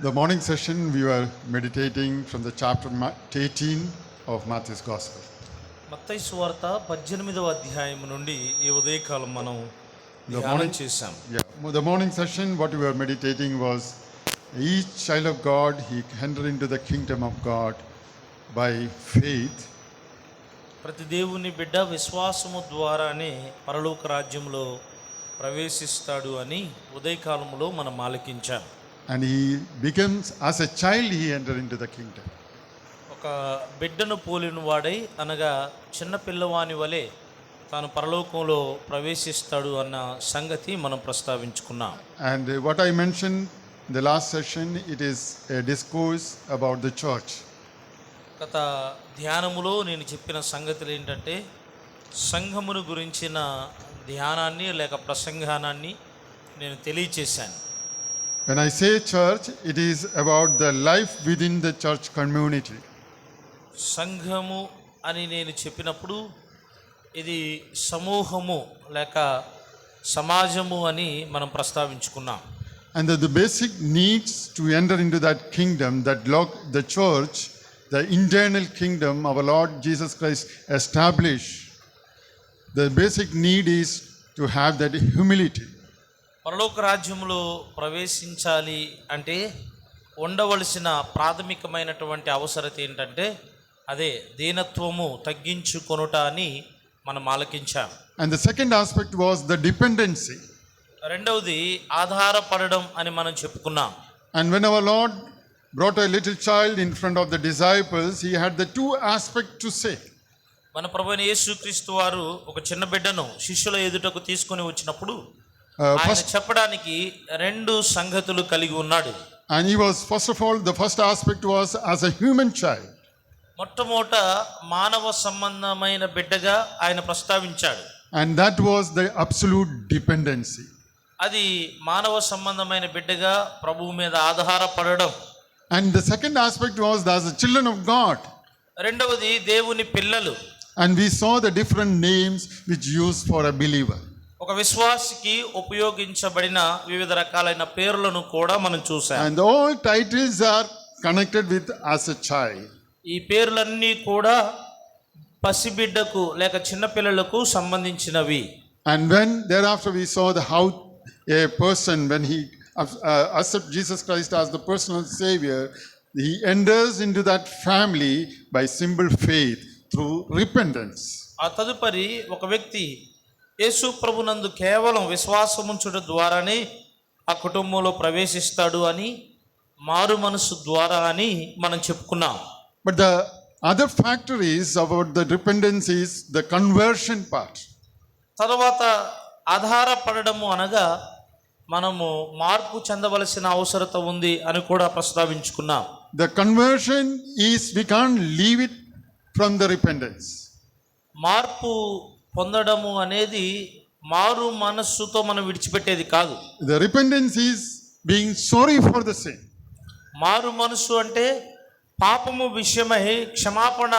The morning session we were meditating from the chapter 18 of Matthew's Gospel. మత్తయి సువార్త 18వ అధ్యాయం నుండి ఈ ఉదయకాలం మనం ధ్యానం చేశాం. The morning session what we were meditating was each child of God he enter into the kingdom of God by faith. ప్రతి దేవుని బిడ్డ విశ్వాసము ద్వారానే పరలోక రాజ్యంలో ప్రవేశిస్తాడు అని ఉదయకాలంలో మనం ఆలకించాం. And he becomes, as a child he enter into the kingdom. ఒక బిడ్డను పోలిన వాడై అనగా చిన్న పిల్లవాని వలె తాను పరలోకంలో ప్రవేశిస్తాడు అన్న సంగతి మనం ప్రస్తావించుకున్నాం. And what I mentioned in the last session, it is a discourse about the church. గత ధ్యానములో నేను చెప్పిన సంగతులు ఏంటంటే సంఘమును గురించిన ధ్యానాన్ని లేక ప్రసంగానాన్ని నేను తెలియచేశాను. When I say church, it is about the life within the church community. సంఘము అని నేను చెప్పినప్పుడు ఇది సమూహము లేక సమాజము అని మనం ప్రస్తావించుకున్నాం. And the basic needs to enter into that kingdom, the church, the internal kingdom our Lord Jesus Christ established, the basic need is to have that humility. పరలోక రాజ్యంలో ప్రవేశించాలి అంటే ఉండవలసిన ప్రాథమికమైనటువంటి అవసరత ఏంటంటే అదే దీనత్వము తగ్గించుకొనుట అని మనం ఆలకించాం. And the second aspect was the dependency. రెండవది ఆధారపడడం అని మనం చెప్పుకున్నాం. And when our Lord brought a little child in front of the disciples, he had the two aspects to say. మన ప్రభువైన యేసుక్రీస్తు వారు ఒక చిన్న బిడ్డను శిష్యుల ఎదుటకు తీసుకొని వచ్చినప్పుడు ఆయన చెప్పడానికి రెండు సంగతులు కలిగి ఉన్నాడు. And he was, first of all, the first aspect was as a human child. మొట్టమొదట మానవ సంబంధమైన బిడ్డగా ఆయన ప్రస్తావించాడు. And that was the absolute dependency. అది మానవ సంబంధమైన బిడ్డగా ప్రభువు మీద ఆధారపడడం. And the second aspect was as the children of God. రెండవది దేవుని పిల్లలు. And we saw the different names which used for a believer. ఒక విశ్వాసికి ఉపయోగించబడిన వివిధ రకాలైన పేర్లను కూడా మనం చూసాం. And all titles are connected with as a child. ఈ పేర్లన్నీ కూడా పసిబిడ్డకు లేక చిన్న పిల్లలకు సంబంధించినవి. And when thereafter we saw how a person, when he accepts Jesus Christ as the personal savior, he enters into that family by simple faith through repentance. ఆ తదుపరి ఒక వ్యక్తి యేసు ప్రభునందు కేవలం విశ్వాసముంచుట ద్వారానే ఆ కుటుంబంలో ప్రవేశిస్తాడు అని మారు మనసు ద్వారా అని మనం చెప్పుకున్నాం. But the other factor is about the dependence is the conversion part. తర్వాత ఆధారపడము అనగా మనము మార్పు చెందవలసిన అవసరత ఉంది అని కూడా ప్రస్తావించుకున్నాం. The conversion is we can't leave it from the repentance. మార్పు పొందడము అనేది మారు మనస్సుతో మనం విడిచిపెట్టేది కాదు. The repentance is being sorry for the sin. మారు మనస్సు అంటే పాపము విషయమై క్షమాపణ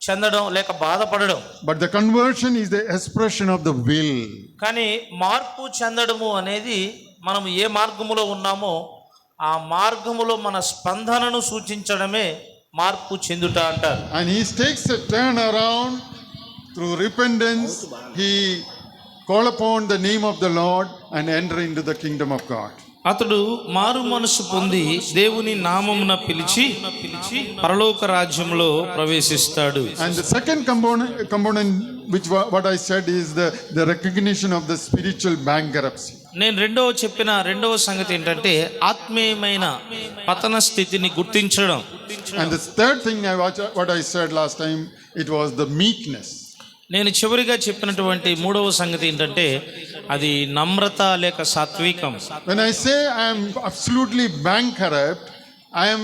చెందడం లేక బాధపడడం. But the conversion is the expression of the will. కానీ మార్పు చెందడము అనేది మనం ఏ మార్గములో ఉన్నామో ఆ మార్గములో మన స్పందనను సూచించడమే మార్పు చెందుట అంటారు. And he takes a turn around through repentance. He call upon the name of the Lord and enter into the kingdom of God. అతడు మారు మనసు పొంది దేవుని నామమున పిలిచి పరలోక రాజ్యంలో ప్రవేశిస్తాడు. And the second component which what I said is the recognition of the spiritual bankruptcy. నేను రెండవ సంగతి ఏంటంటే ఆత్మీయమైన పతన స్థితిని గుర్తించడం. And the third thing what I said last time, it was the meekness. నేను చివరిగా చెప్పినటువంటి మూడవ సంగతి ఏంటంటే అది నమ్రత లేక సాత్వికం. When I say I am absolutely bankrupt, I am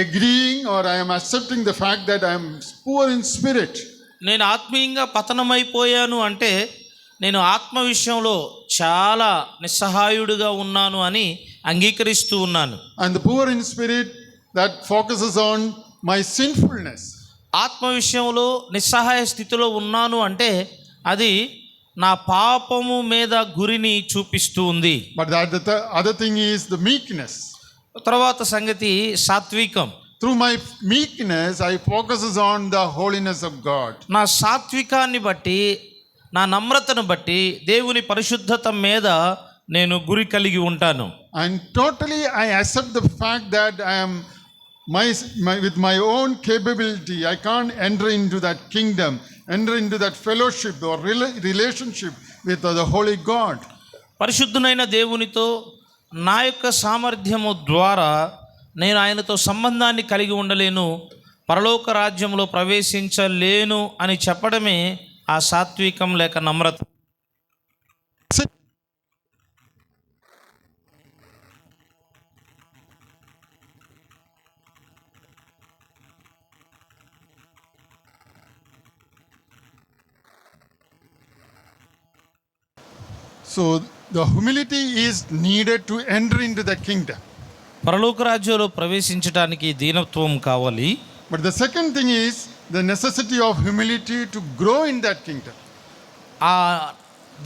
agreeing or I am accepting the fact that I am poor in spirit. నేను ఆత్మీయంగా పతనమైపోయాను అంటే నేను ఆత్మ విషయంలో చాలా నిస్సహాయుడిగా ఉన్నాను అని అంగీకరిస్తూ ఉన్నాను. And the poor in spirit that focuses on my sinfulness. ఆత్మ విషయంలో నిస్సహాయ స్థితిలో ఉన్నాను అంటే అది నా పాపము మీద గురిని చూపిస్తూ ఉంది. But the other thing is the meekness. తర్వాత సంగతి సాత్వికం. Through my meekness, I focuses on the holiness of God. నా సాత్వికాన్ని బట్టి, నా నమ్రతను బట్టి దేవుని పరిశుద్ధత మీద నేను గురి కలిగి ఉంటాను. And totally I accept the fact that I am with my own capability, I can't enter into that kingdom, enter into that fellowship or relationship with the holy God. పరిశుద్ధునైన దేవునితో నా యొక్క సామర్థ్యము ద్వారా నేను ఆయనతో సంబంధాన్ని కలిగి ఉండలేను, పరలోక రాజ్యంలో ప్రవేశించలేను అని చెప్పడమే ఆ సాత్వికం లేక నమ్రత. So the humility is needed to enter into the kingdom. పరలోక రాజ్యంలో ప్రవేశించడానికి దీనత్వం కావాలి. But the second thing is the necessity of humility to grow in that kingdom. ఆ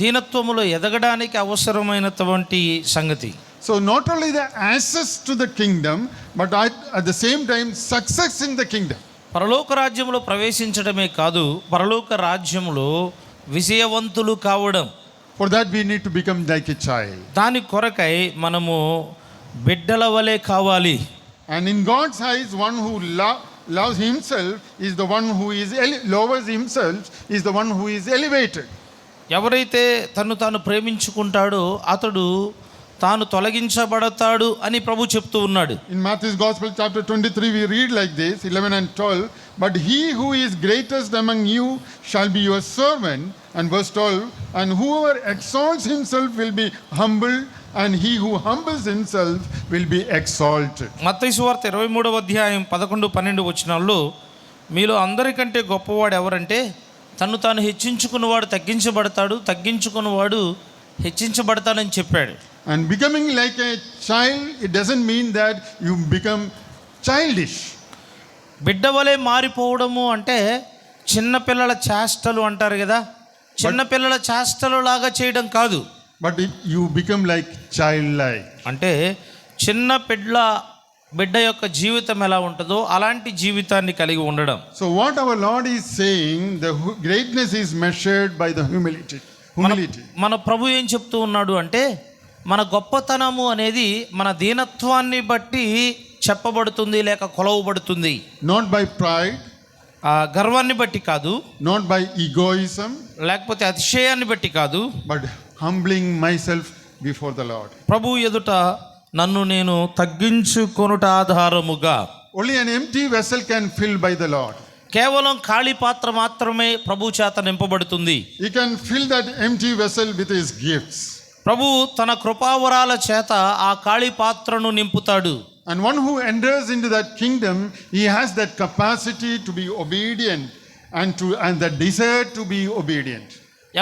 దీనత్వములో ఎదగడానికి అవసరమైనటువంటి సంగతి. So not only the access to the kingdom, but at the same time success in the kingdom. పరలోక రాజ్యంలో ప్రవేశించడమే కాదు, పరలోక రాజ్యంలో విజయవంతులు కావడం. For that we need to become like a child. దాని కొరకై మనము బిడ్డల వలె కావాలి. And in God's eyes, one who loves himself is the one who is lowers himself is the one who is elevated. ఎవరైతే తను తాను ప్రేమించుకుంటాడో అతడు తాను తొలగించబడతాడు అని ప్రభు చెప్తూ ఉన్నాడు. In Matthew's Gospel chapter 23 we read like this 11 and 12, but he who is greatest among you shall be your servant, and verse 12, and whoever exalts himself will be humbled, and he who humbles himself will be exalted. మత్తయి సువార్త 23వ అధ్యాయం 11-12 వచనాల్లో మీలో అందరికంటే గొప్పవాడు ఎవరంటే తను తాను హెచ్చించుకున్నవాడు తగ్గించబడతాడు, తగ్గించుకున్నవాడు హెచ్చించబడతాడని చెప్పాడు. And becoming like a child, it doesn't mean that you become childish. బిడ్డ వలె మారిపోవడము అంటే చిన్నపిల్లల చేష్టలు అంటారు కదా, చిన్నపిల్లల చేష్టలు లాగా చేయడం కాదు. But if you become like childlike. అంటే చిన్న బిడ్డ యొక్క జీవితం ఎలా ఉంటుందో అలాంటి జీవితాన్ని కలిగి ఉండడం. So what our Lord is saying, the greatness is measured by the humility. మన ప్రభు ఏం చెప్తూ ఉన్నాడు అంటే మన గొప్పతనము అనేది మన దీనత్వాన్ని బట్టి చెప్పబడుతుంది లేక కొలవబడుతుంది. Not by pride, గర్వాన్ని బట్టి కాదు, not by egoism, లేకపోతే అతిశయాన్ని బట్టి కాదు, but humbling myself before the Lord. ప్రభు ఎదుట నన్ను నేను తగ్గించుకొనుట ఆధారముగా. Only an empty vessel can fill by the Lord. కేవలం ఖాళీ పాత్ర మాత్రమే ప్రభు చేత నింపబడుతుంది. He can fill that empty vessel with his gifts. ప్రభు తన కృపావరాల చేత ఆ ఖాళీ పాత్రను నింపుతాడు. And one who enters into that kingdom, he has that capacity to be obedient and the desire to be obedient.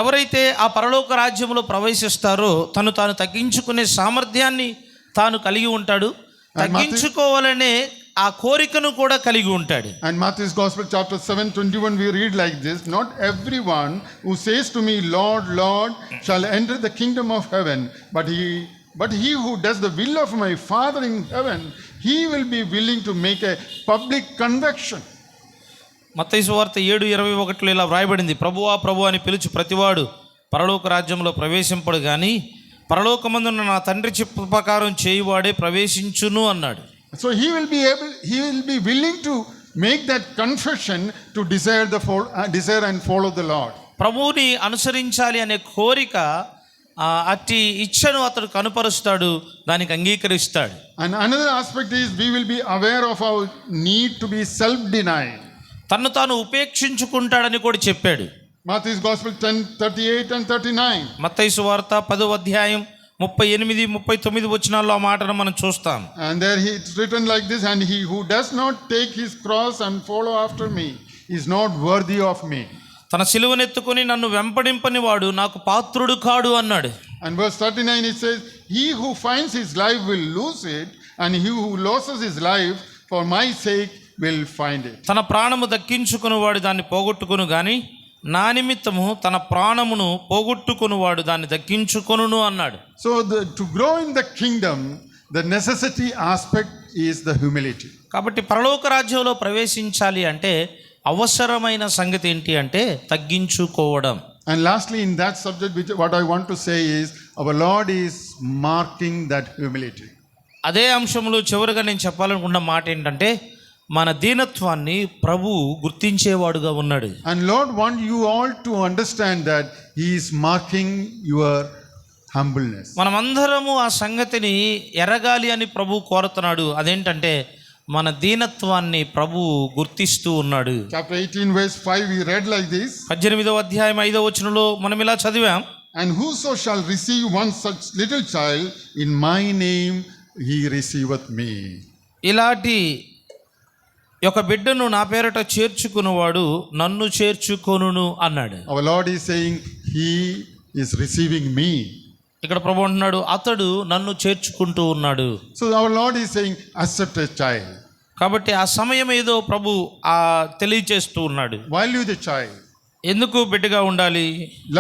ఎవరైతే ఆ పరలోక రాజ్యంలో ప్రవేశిస్తారో తను తాను తగ్గించుకునే సామర్థ్యాన్ని తాను కలిగి ఉంటాడు, తగ్గించుకోవాలనే ఆ కోరికను కూడా కలిగి ఉంటాడు. And Matthew's Gospel chapter 7:21 we read like this, not everyone who says to me Lord, Lord shall enter the kingdom of heaven, but he who does the will of my Father in heaven, he will be willing to make a public confession. మత్తయి సువార్త 7:21 ఇలా వ్రాయబడింది, ప్రభువా ప్రభు అని పిలుచు ప్రతివాడు పరలోక రాజ్యంలో ప్రవేశింపడు గాని పరలోకమందున్న నా తండ్రి చెప్పు ప్రకారం చేయువాడే ప్రవేశించును అన్నాడు. So he will be willing to make that confession to desire and follow the Lord. ప్రభువుని అనుసరించాలి అనే కోరిక అట్టి ఇచ్చను అతడు కనుపరుస్తాడు, దానికి అంగీకరిస్తాడు. And another aspect is we will be aware of our need to be self-denied. తన్ను తాను ఉపేక్షించుకుంటాడని కూడా చెప్పాడు. Matthew's Gospel 10:38 and 39. మత్తయి సువార్త 10వ అధ్యాయం 38-39 వచనాల్లో ఆ మాటను మనం చూస్తాం. And there it's written like this, and he who does not take his cross and follow after me is not worthy of me. తన సిలువనెత్తుకొని నన్ను వెంపడింపని వాడు నాకు పాత్రుడు కాడు అన్నాడు. And verse 39 it says, he who finds his life will lose it, and he who loses his life for my sake will find it. తన ప్రాణము దక్కించుకుని వాడు దాన్ని పోగొట్టుకును గాని నా నిమిత్తము తన ప్రాణమును పోగొట్టుకుని వాడు దాన్ని దక్కించుకొనును అన్నాడు. So to grow in the kingdom, The necessity aspect is the humility. కాబట్టి పరలోక రాజ్యంలో ప్రవేశించాలి అంటే అవసరమైన సంగతి ఏంటి అంటే తగ్గించుకోవడం. And lastly, in that subject, which what I want to say is, our Lord is marking that humility. అదే అంశంలో చివరిగా నేను చెప్పాలనుకున్న మాట ఏంటంటే మన దీనత్వాన్ని ప్రభు గుర్తించేవాడుగా ఉన్నాడు. And Lord want you all to understand that He is marking your humbleness. మనమందరము ఆ సంగతిని ఎరగాలి అని ప్రభు కోరుతున్నాడు. అదేంటంటే మన దీనత్వాన్ని ప్రభు గుర్తిస్తూ ఉన్నాడు. Chapter 18 verse 5 we read like this. 18వ అధ్యాయం 5వ వచనంలో మనం ఇలా చదివాం. And whoso shall receive one such little child in my name, he receiveth me. ఇలాంటి ఒక బిడ్డను నా పేరట చేర్చుకున్నవాడు నన్ను చేర్చుకొనును అన్నాడు. Our Lord is saying he is receiving me. ఇక్కడ ప్రభు అంటున్నాడు అతడు నన్ను చేర్చుకుంటూ ఉన్నాడు. So our Lord is saying accept a child. కాబట్టి ఆ సమయం ఏదో ప్రభు తెలియచేస్తూ ఉన్నాడు. Value the child. ఎందుకు బిడ్డగా ఉండాలి?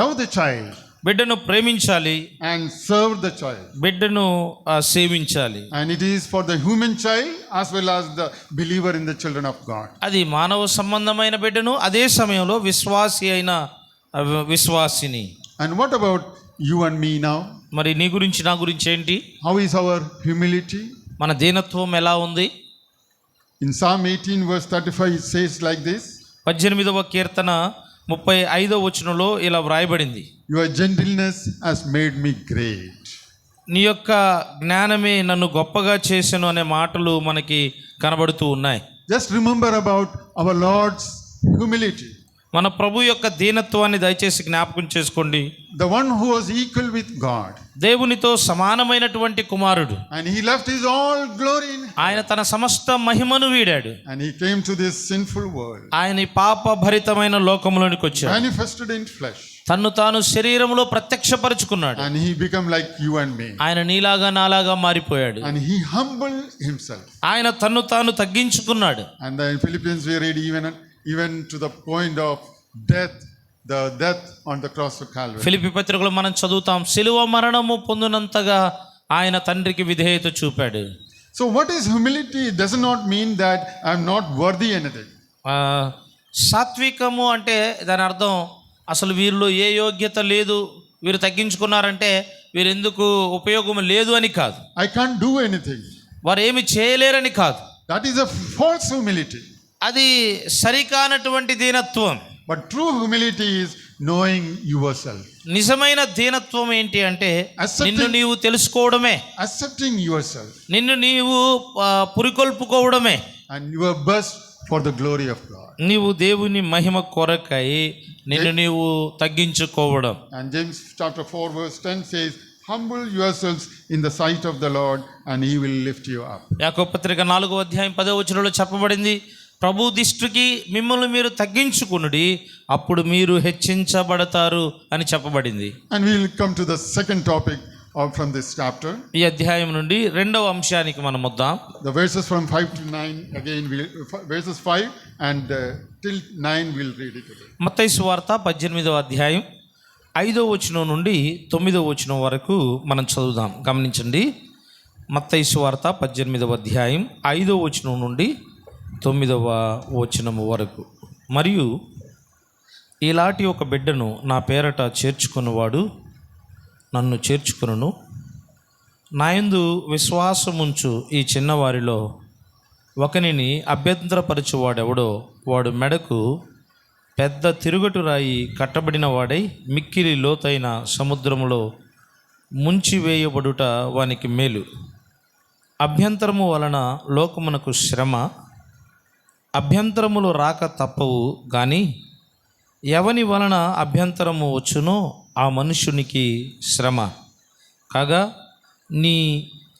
Love the child. బిడ్డను ప్రేమించాలి And serve the child. బిడ్డను సేవించాలి. And it is for the human child as well as the believer in the children of God. అది మానవ సంబంధమైన బిడ్డను అదే సమయంలో విశ్వాసి అయిన విశ్వాసిని. And what about you and me now? మరి నీ గురించి నా గురించి ఏంటి? How is our humility? మన దీనత్వం ఎలా ఉంది? In Psalm 18 verse 35 it says like this. 18వ కీర్తన 35వ వచనంలో ఇలా వ్రాయబడింది. Your gentleness has made me great. నీ యొక్క జ్ఞానమే నన్ను గొప్పగా చేసెను అనే మాటలు మనకి కనబడుతూ ఉన్నాయి. Just remember about our Lord's humility. మన ప్రభు యొక్క దీనత్వాన్ని దయచేసి జ్ఞాపకం చేసుకోండి. The one who was equal with God. దేవునితో సమానమైనటువంటి కుమారుడు. And he left his all glory in heaven. ఆయన తన సమస్త మహిమను వీడాడు. And he came to this sinful world. ఆయన ఈ పాప భరితమైన లోకంలోనికి వచ్చాడు. Manifested in flesh. తన్ను తాను శరీరంలో ప్రత్యక్షపరుచుకున్నాడు. And he became like you and me. ఆయన నీలాగా నాలాగా మారిపోయాడు. And he humbled himself. ఆయన తన్ను తాను తగ్గించుకున్నాడు. And in Philippians we read even to the point of death, the death on the cross of Calvary. Philippi పత్రికలో మనం చదువుతాం శిలువ మరణము పొందినంతగా ఆయన తండ్రికి విధేయత చూపాడు. So what is humility? It does not mean that I am not worthy anything. సాత్వికము అంటే దాని అర్థం అసలు వీరిలో ఏ యోగ్యత లేదు, వీరు తగ్గించుకున్నారంటే వీరెందుకు ఉపయోగం లేదు అని కాదు. I can't do anything. వారు ఏమి చేయలేరని కాదు. That is a false humility. అది సరికానటువంటి దీనత్వం. But true humility is knowing yourself. నిజమైన దీనత్వం ఏంటి అంటే నిన్ను నీవు తెలుసుకోవడమే, accepting yourself, నిన్ను నీవు పురికొల్పుకోవడమే, and your best for the glory of God. నీవు దేవుని మహిమ కొరకై నిన్ను నీవు తగ్గించుకోవడం. And James chapter 4 verse 10 says, humble yourselves in the sight of the Lord and he will lift you up. యాకోబు పత్రిక 4వ అధ్యాయం 10వ వచనంలో చెప్పబడింది, ప్రభు దృష్టికి మిమ్మల్ని మీరు తగ్గించుకొనుడి, అప్పుడు మీరు హెచ్చించబడతారు అని చెప్పబడింది. And we will come to the second topic from this chapter. ఈ అధ్యాయం నుండి రెండవ అంశానికి మనం వద్దాం. The verses from 5 to 9 again, verses 5 and till 9 we'll read it again. మత్తయి సువార్త 18వ అధ్యాయం 5వ వచనం నుండి 9వ వచనం వరకు మనం చదువుదాం. గమనించండి. మత్తయి సువార్త 18వ అధ్యాయం 5వ వచనం నుండి 9వ వచనం వరకు. మరియు ఇలాంటి ఒక బిడ్డను నా పేరట చేర్చుకున్నవాడు నన్ను చేర్చుకును, నాయందు విశ్వాసముంచు ఈ చిన్నవారిలో ఒకనిని అభ్యంతరపరచువాడెవడో వాడు మెడకు పెద్ద తిరుగటు రాయి కట్టబడిన వాడై మిక్కిలి లోతైన సముద్రములో ముంచివేయబడుట వానికి మేలు. అభ్యంతరము వలన లోకమునకు శ్రమ, అభ్యంతరములు రాక తప్పవు కానీ ఎవని వలన అభ్యంతరము వచ్చునో ఆ మనుషునికి శ్రమ. కాగా నీ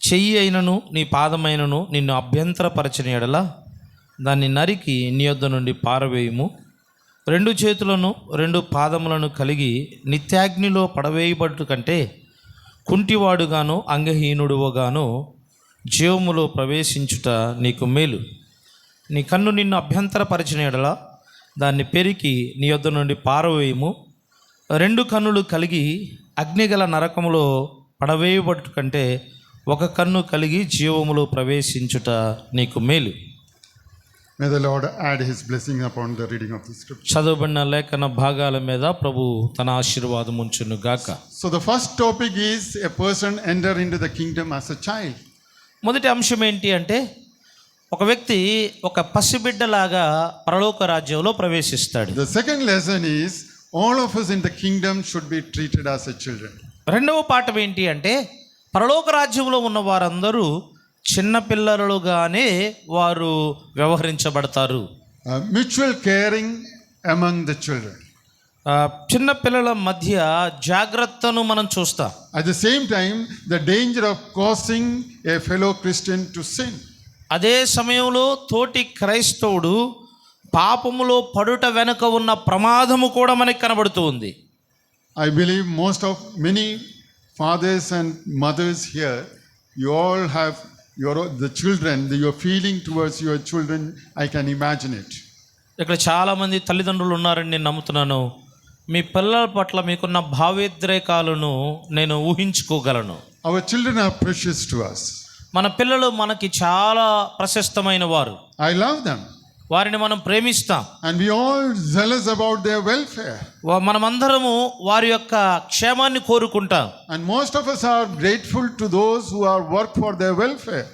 చెయ్యి అయినను నీ పాదమైనను నిన్ను అభ్యంతరపరచని ఎడల దాన్ని నరికి నీ యొద్ద నుండి పారవేయుము. 2 చేతులను 2 పాదములను కలిగి నిత్యాగ్నిలో పడవేయబడు కంటే కుంటివాడుగాను అంగహీనుడుగాను జీవములో ప్రవేశించుట నీకు మేలు. నీ కన్ను నిన్ను అభ్యంతరపరిచిన ఎడల దాన్ని పెరికి నీ యొద్ద నుండి పారవేయము. 2 కన్నులు కలిగి అగ్నిగల నరకములో పడవేయబట్టు కంటే ఒక కన్ను కలిగి జీవములో ప్రవేశించుట నీకు మేలు. May the Lord add his blessing upon the reading of the scripture. చదవబడిన లేఖన భాగాల మీద ప్రభు తన ఆశీర్వాదం ఉంచును గాక. So the first topic is a person enter into the kingdom as a child. మొదటి అంశం ఏంటి అంటే ఒక వ్యక్తి ఒక పసిబిడ్డలాగా పరలోక రాజ్యంలో ప్రవేశిస్తాడు. The second lesson is all of us in the kingdom should be treated as a children. రెండవ పాఠం ఏంటి అంటే పరలోక రాజ్యంలో ఉన్న వారందరూ చిన్న పిల్లలుగానే వారు వ్యవహరించబడతారు. Mutual caring among the children. చిన్న పిల్లల మధ్య జాగ్రత్తను మనం చూస్తాం. At the same time, the danger of causing a fellow Christian to sin. అదే సమయంలో తోటి క్రైస్తవుడు పాపములో పడుట వెనుక ఉన్న ప్రమాదము కూడా మనకి కనబడుతూ ఉంది. I believe many fathers and mothers here, you all have the children, your feeling towards your children, I can imagine it. ఇక్కడ చాలామంది తల్లిదండ్రులు ఉన్నారని నేను నమ్ముతున్నాను. మీ పిల్లల పట్ల మీకున్న భావోద్రేకాలను నేను ఊహించుకోగలను. Our children are precious to us. మన పిల్లలు మనకి చాలా ప్రశస్తమైన వారు. I love them. వారిని మనం ప్రేమిస్తాం. And we all zealous about their welfare. మనమందరము వారి యొక్క క్షేమాన్ని కోరుకుంటాం. And most of us are grateful to those who are work for their welfare.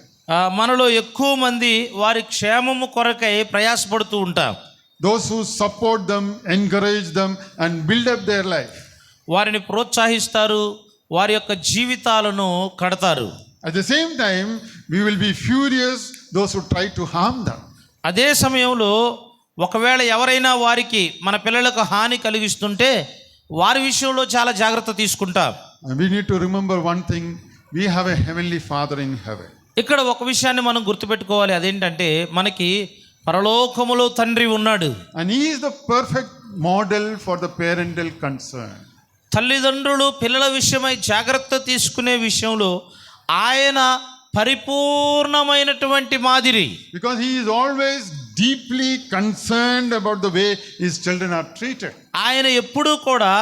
మనలో ఎక్కువ మంది వారి క్షేమము కొరకై ప్రయాసపడుతూ ఉంటాం. Those who support them, encourage them and build up their life. వారిని ప్రోత్సహిస్తారు, వారి యొక్క జీవితాలను కడతారు. At the same time, we will be furious those who try to harm them. అదే సమయంలో ఒకవేళ ఎవరైనా వారికి మన పిల్లలకు హాని కలిగిస్తుంటే వారి విషయంలో చాలా జాగ్రత్త తీసుకుంటాం. And we need to remember one thing, we have a heavenly Father in heaven. ఇక్కడ ఒక విషయాన్ని మనం గుర్తుపెట్టుకోవాలి. అదేంటంటే మనకి పరలోకములో తండ్రి ఉన్నాడు. And he is the perfect model for the parental concern. తల్లిదండ్రులు పిల్లల విషయమై జాగ్రత్త తీసుకునే విషయంలో ఆయన పరిపూర్ణమైనటువంటి మాదిరి. Because he is always deeply concerned about the way his children are treated. ఆయన ఎప్పుడూ కూడా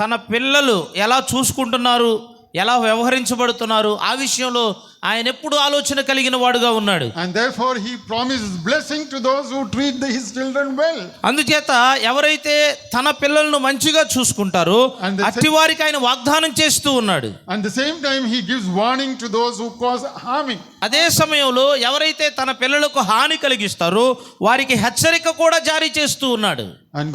తన పిల్లలు ఎలా చూసుకుంటున్నారు, ఎలా వ్యవహరించబడుతున్నారు ఆ విషయంలో ఆయన ఎప్పుడు ఆలోచన కలిగిన వాడుగా ఉన్నాడు. And therefore he promises blessing to those who treat his children well. అందుచేత ఎవరైతే తన పిల్లలను మంచిగా చూసుకుంటారో అట్టి వారికి ఆయన వాగ్దానం చేస్తూ ఉన్నాడు. And the same time he gives warning to those who cause harming. అదే సమయంలో ఎవరైతే తన పిల్లలకు హాని కలిగిస్తారో వారికి హెచ్చరిక కూడా జారీ చేస్తూ ఉన్నాడు. And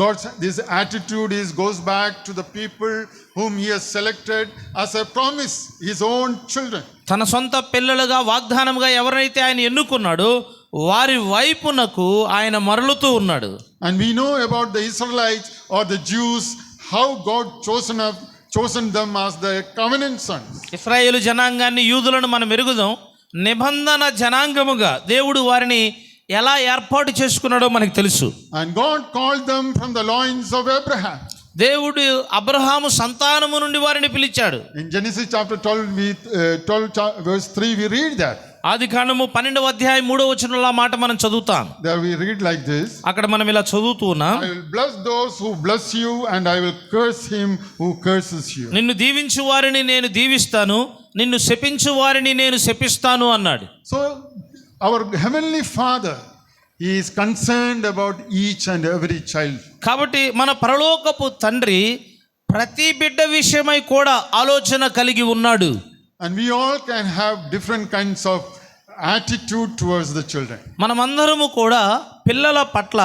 this attitude goes back to the people whom he has selected as a promise, his own children. తన సొంత పిల్లలుగా వాగ్దానంగా ఎవరైతే ఆయన ఎన్నుకున్నాడో వారి వైపునకు ఆయన మరలుతూ ఉన్నాడు. And we know about the Israelites or the Jews, how God chosen them as the covenant sons. ఇశ్రాయేలు జనాంగాన్ని, యూదులను మనం ఎరుగుదాం. నిబంధన జనాంగముగా దేవుడు వారిని ఎలా ఏర్పాటు చేసుకున్నాడో మనకు తెలుసు. And God called them from the loins of Abraham. దేవుడు అబ్రహాము సంతానము నుండి వారిని పిలిచాడు. In Genesis chapter 12 verse 3 we read that. ఆదికాండము 12వ అధ్యాయం 3వ వచనంలో ఆ మాట మనం చదువుతాం. There we read like this. అక్కడ మనం ఇలా చదువుతున్నాం. I will bless those who bless you and I will curse him who curses you. నిన్ను దీవించు వారిని నేను దీవిస్తాను, నిన్ను శపించు వారిని నేను శపిస్తాను అన్నాడు. So our heavenly Father, he is concerned about each and every child. కాబట్టి మన పరలోకపు తండ్రి ప్రతి బిడ్డ విషయమై కూడా ఆలోచన కలిగి ఉన్నాడు. And we all can have different kinds of attitude towards the children. మనమందరము కూడా పిల్లల పట్ల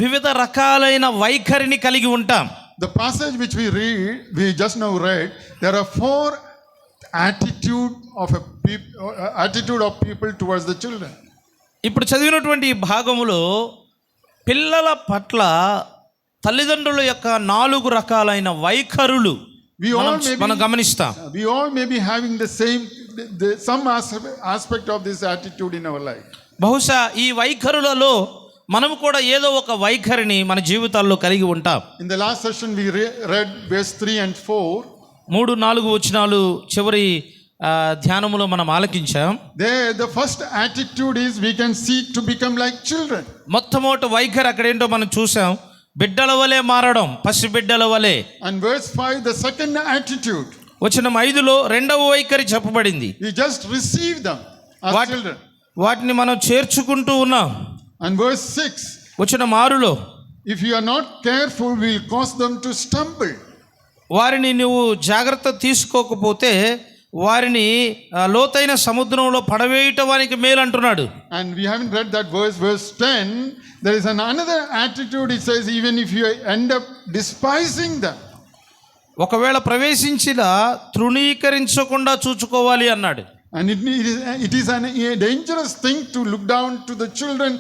వివిధ రకాలైన వైఖరిని కలిగి ఉంటాం. The passage which we just now read, there are 4 attitude of people towards the children. ఇప్పుడు చదివినటువంటి ఈ భాగములో పిల్లల పట్ల తల్లిదండ్రుల యొక్క 4 రకాలైన వైఖరులు మనం గమనిస్తాం. We all may be having some aspect of this attitude in our life. బహుశా ఈ వైఖరులలో మనం కూడా ఏదో ఒక వైఖరిని మన జీవితాల్లో కలిగి ఉంటాం. In the last session we read verse 3 and 4. 3-4 వచనాలు చివరి ధ్యానములో మనం ఆలకించాం. The first attitude is we can seek to become like children. మొట్టమొదటి వైఖరి అక్కడ ఏంటో మనం చూసాం, బిడ్డల వలె మారడం, పసి బిడ్డల వలె. And verse 5, the second attitude. వచనం 5లో రెండవ వైఖరి చెప్పబడింది. We just receive them as What? children. వాటిని మనం చేర్చుకుంటూ ఉన్నాం. And verse 6, వచనం 6లో if you are not careful, we will cause them to stumble. వారిని నువ్వు జాగ్రత్త తీసుకోకపోతే వారిని లోతైన సముద్రంలో పడవేయటం వానికి మేలు అంటున్నాడు. And we haven't read that verse. Verse 10, there is another attitude. It says, even if you end up despising them. ఒకవేళ ప్రవేశించిన తృణీకరించకుండా చూచుకోవాలి అన్నాడు. And it is a dangerous thing to look down to the children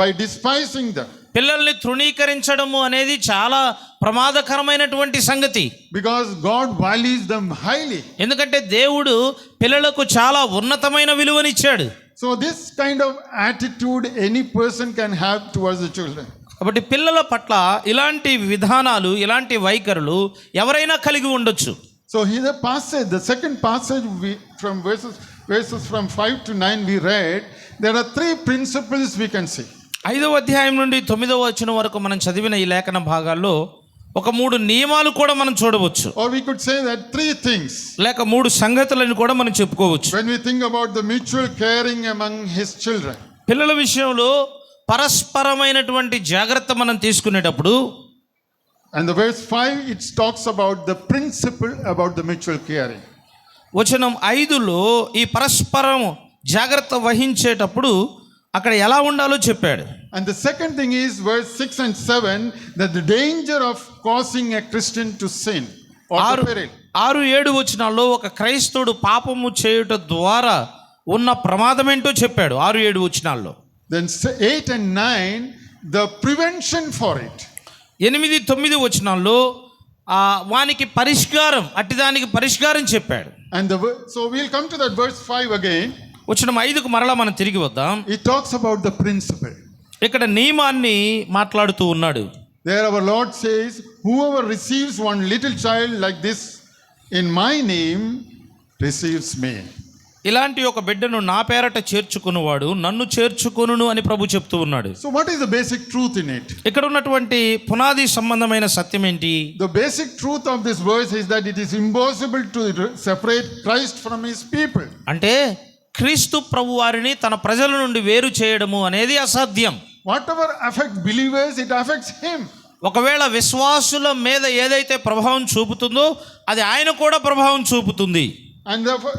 by despising them. పిల్లల్ని తృణీకరించడము అనేది చాలా ప్రమాదకరమైనటువంటి సంగతి. Because God values them highly. ఎందుకంటే దేవుడు పిల్లలకు చాలా ఉన్నతమైన విలువనిచ్చాడు. So this kind of attitude any person can have towards the children. కాబట్టి పిల్లల పట్ల ఇలాంటి విధానాలు, ఇలాంటి వైఖరులు ఎవరైనా కలిగి ఉండొచ్చు. So here the passage, the second passage from verses from 5 to 9 we read, there are three principles we can see. 5వ అధ్యాయం నుండి 9వ వచనం వరకు మనం చదివిన ఈ లేఖన భాగాల్లో ఒక 3 నియమాలు కూడా మనం చూడవచ్చు. Or we could say that three things. లేక 3 సంగతులను కూడా మనం చెప్పుకోవచ్చు. When we think about the mutual caring among his children. పిల్లల విషయంలో పరస్పరమైనటువంటి జాగ్రత్త మనం తీసుకునేటప్పుడు, And the verse 5, it talks about the principle about the mutual caring. వచనం 5లో ఈ పరస్పరం జాగ్రత్త వహించేటప్పుడు అక్కడ ఎలా ఉండాలో చెప్పాడు. And the second thing is verse 6 and 7, that the danger of causing a Christian to sin or to peril. 6-7 వచనాల్లో ఒక క్రైస్తవుడు పాపము చేయుట ద్వారా ఉన్న ప్రమాదం ఏంటో చెప్పాడు. 6-7 వచనాల్లో. Then 8 and 9, the prevention for it. 8-9 వచనాల్లో వానికి పరిష్కారం, అట్టిదానికి పరిష్కారం చెప్పాడు. And so we'll come to that verse 5 again. వచనం 5కు మరలా మనం తిరిగి వద్దాం. It talks about the principle. ఇక్కడ నియమాన్ని మాట్లాడుతూ ఉన్నాడు. There our Lord says, whoever receives one little child like this in my name receives me. ఇలాంటి ఒక బిడ్డను నా పేరట చేర్చుకునేవాడు నన్ను చేర్చుకొనును అని ప్రభు చెప్తూ ఉన్నాడు. So what is the basic truth in it? ఇక్కడ ఉన్నటువంటి పునాది సంబంధమైన సత్యం ఏంటి? The basic truth of this verse is that it is impossible to separate Christ from his people. అంటే క్రీస్తు ప్రభు వారిని తన ప్రజల నుండి వేరు చేయడము అనేది అసాధ్యం. Whatever affects believers, it affects him. ఒకవేళ విశ్వాసుల మీద ఏదైతే ప్రభావం చూపుతుందో అది ఆయన కూడా ప్రభావం చూపుతుంది. And therefore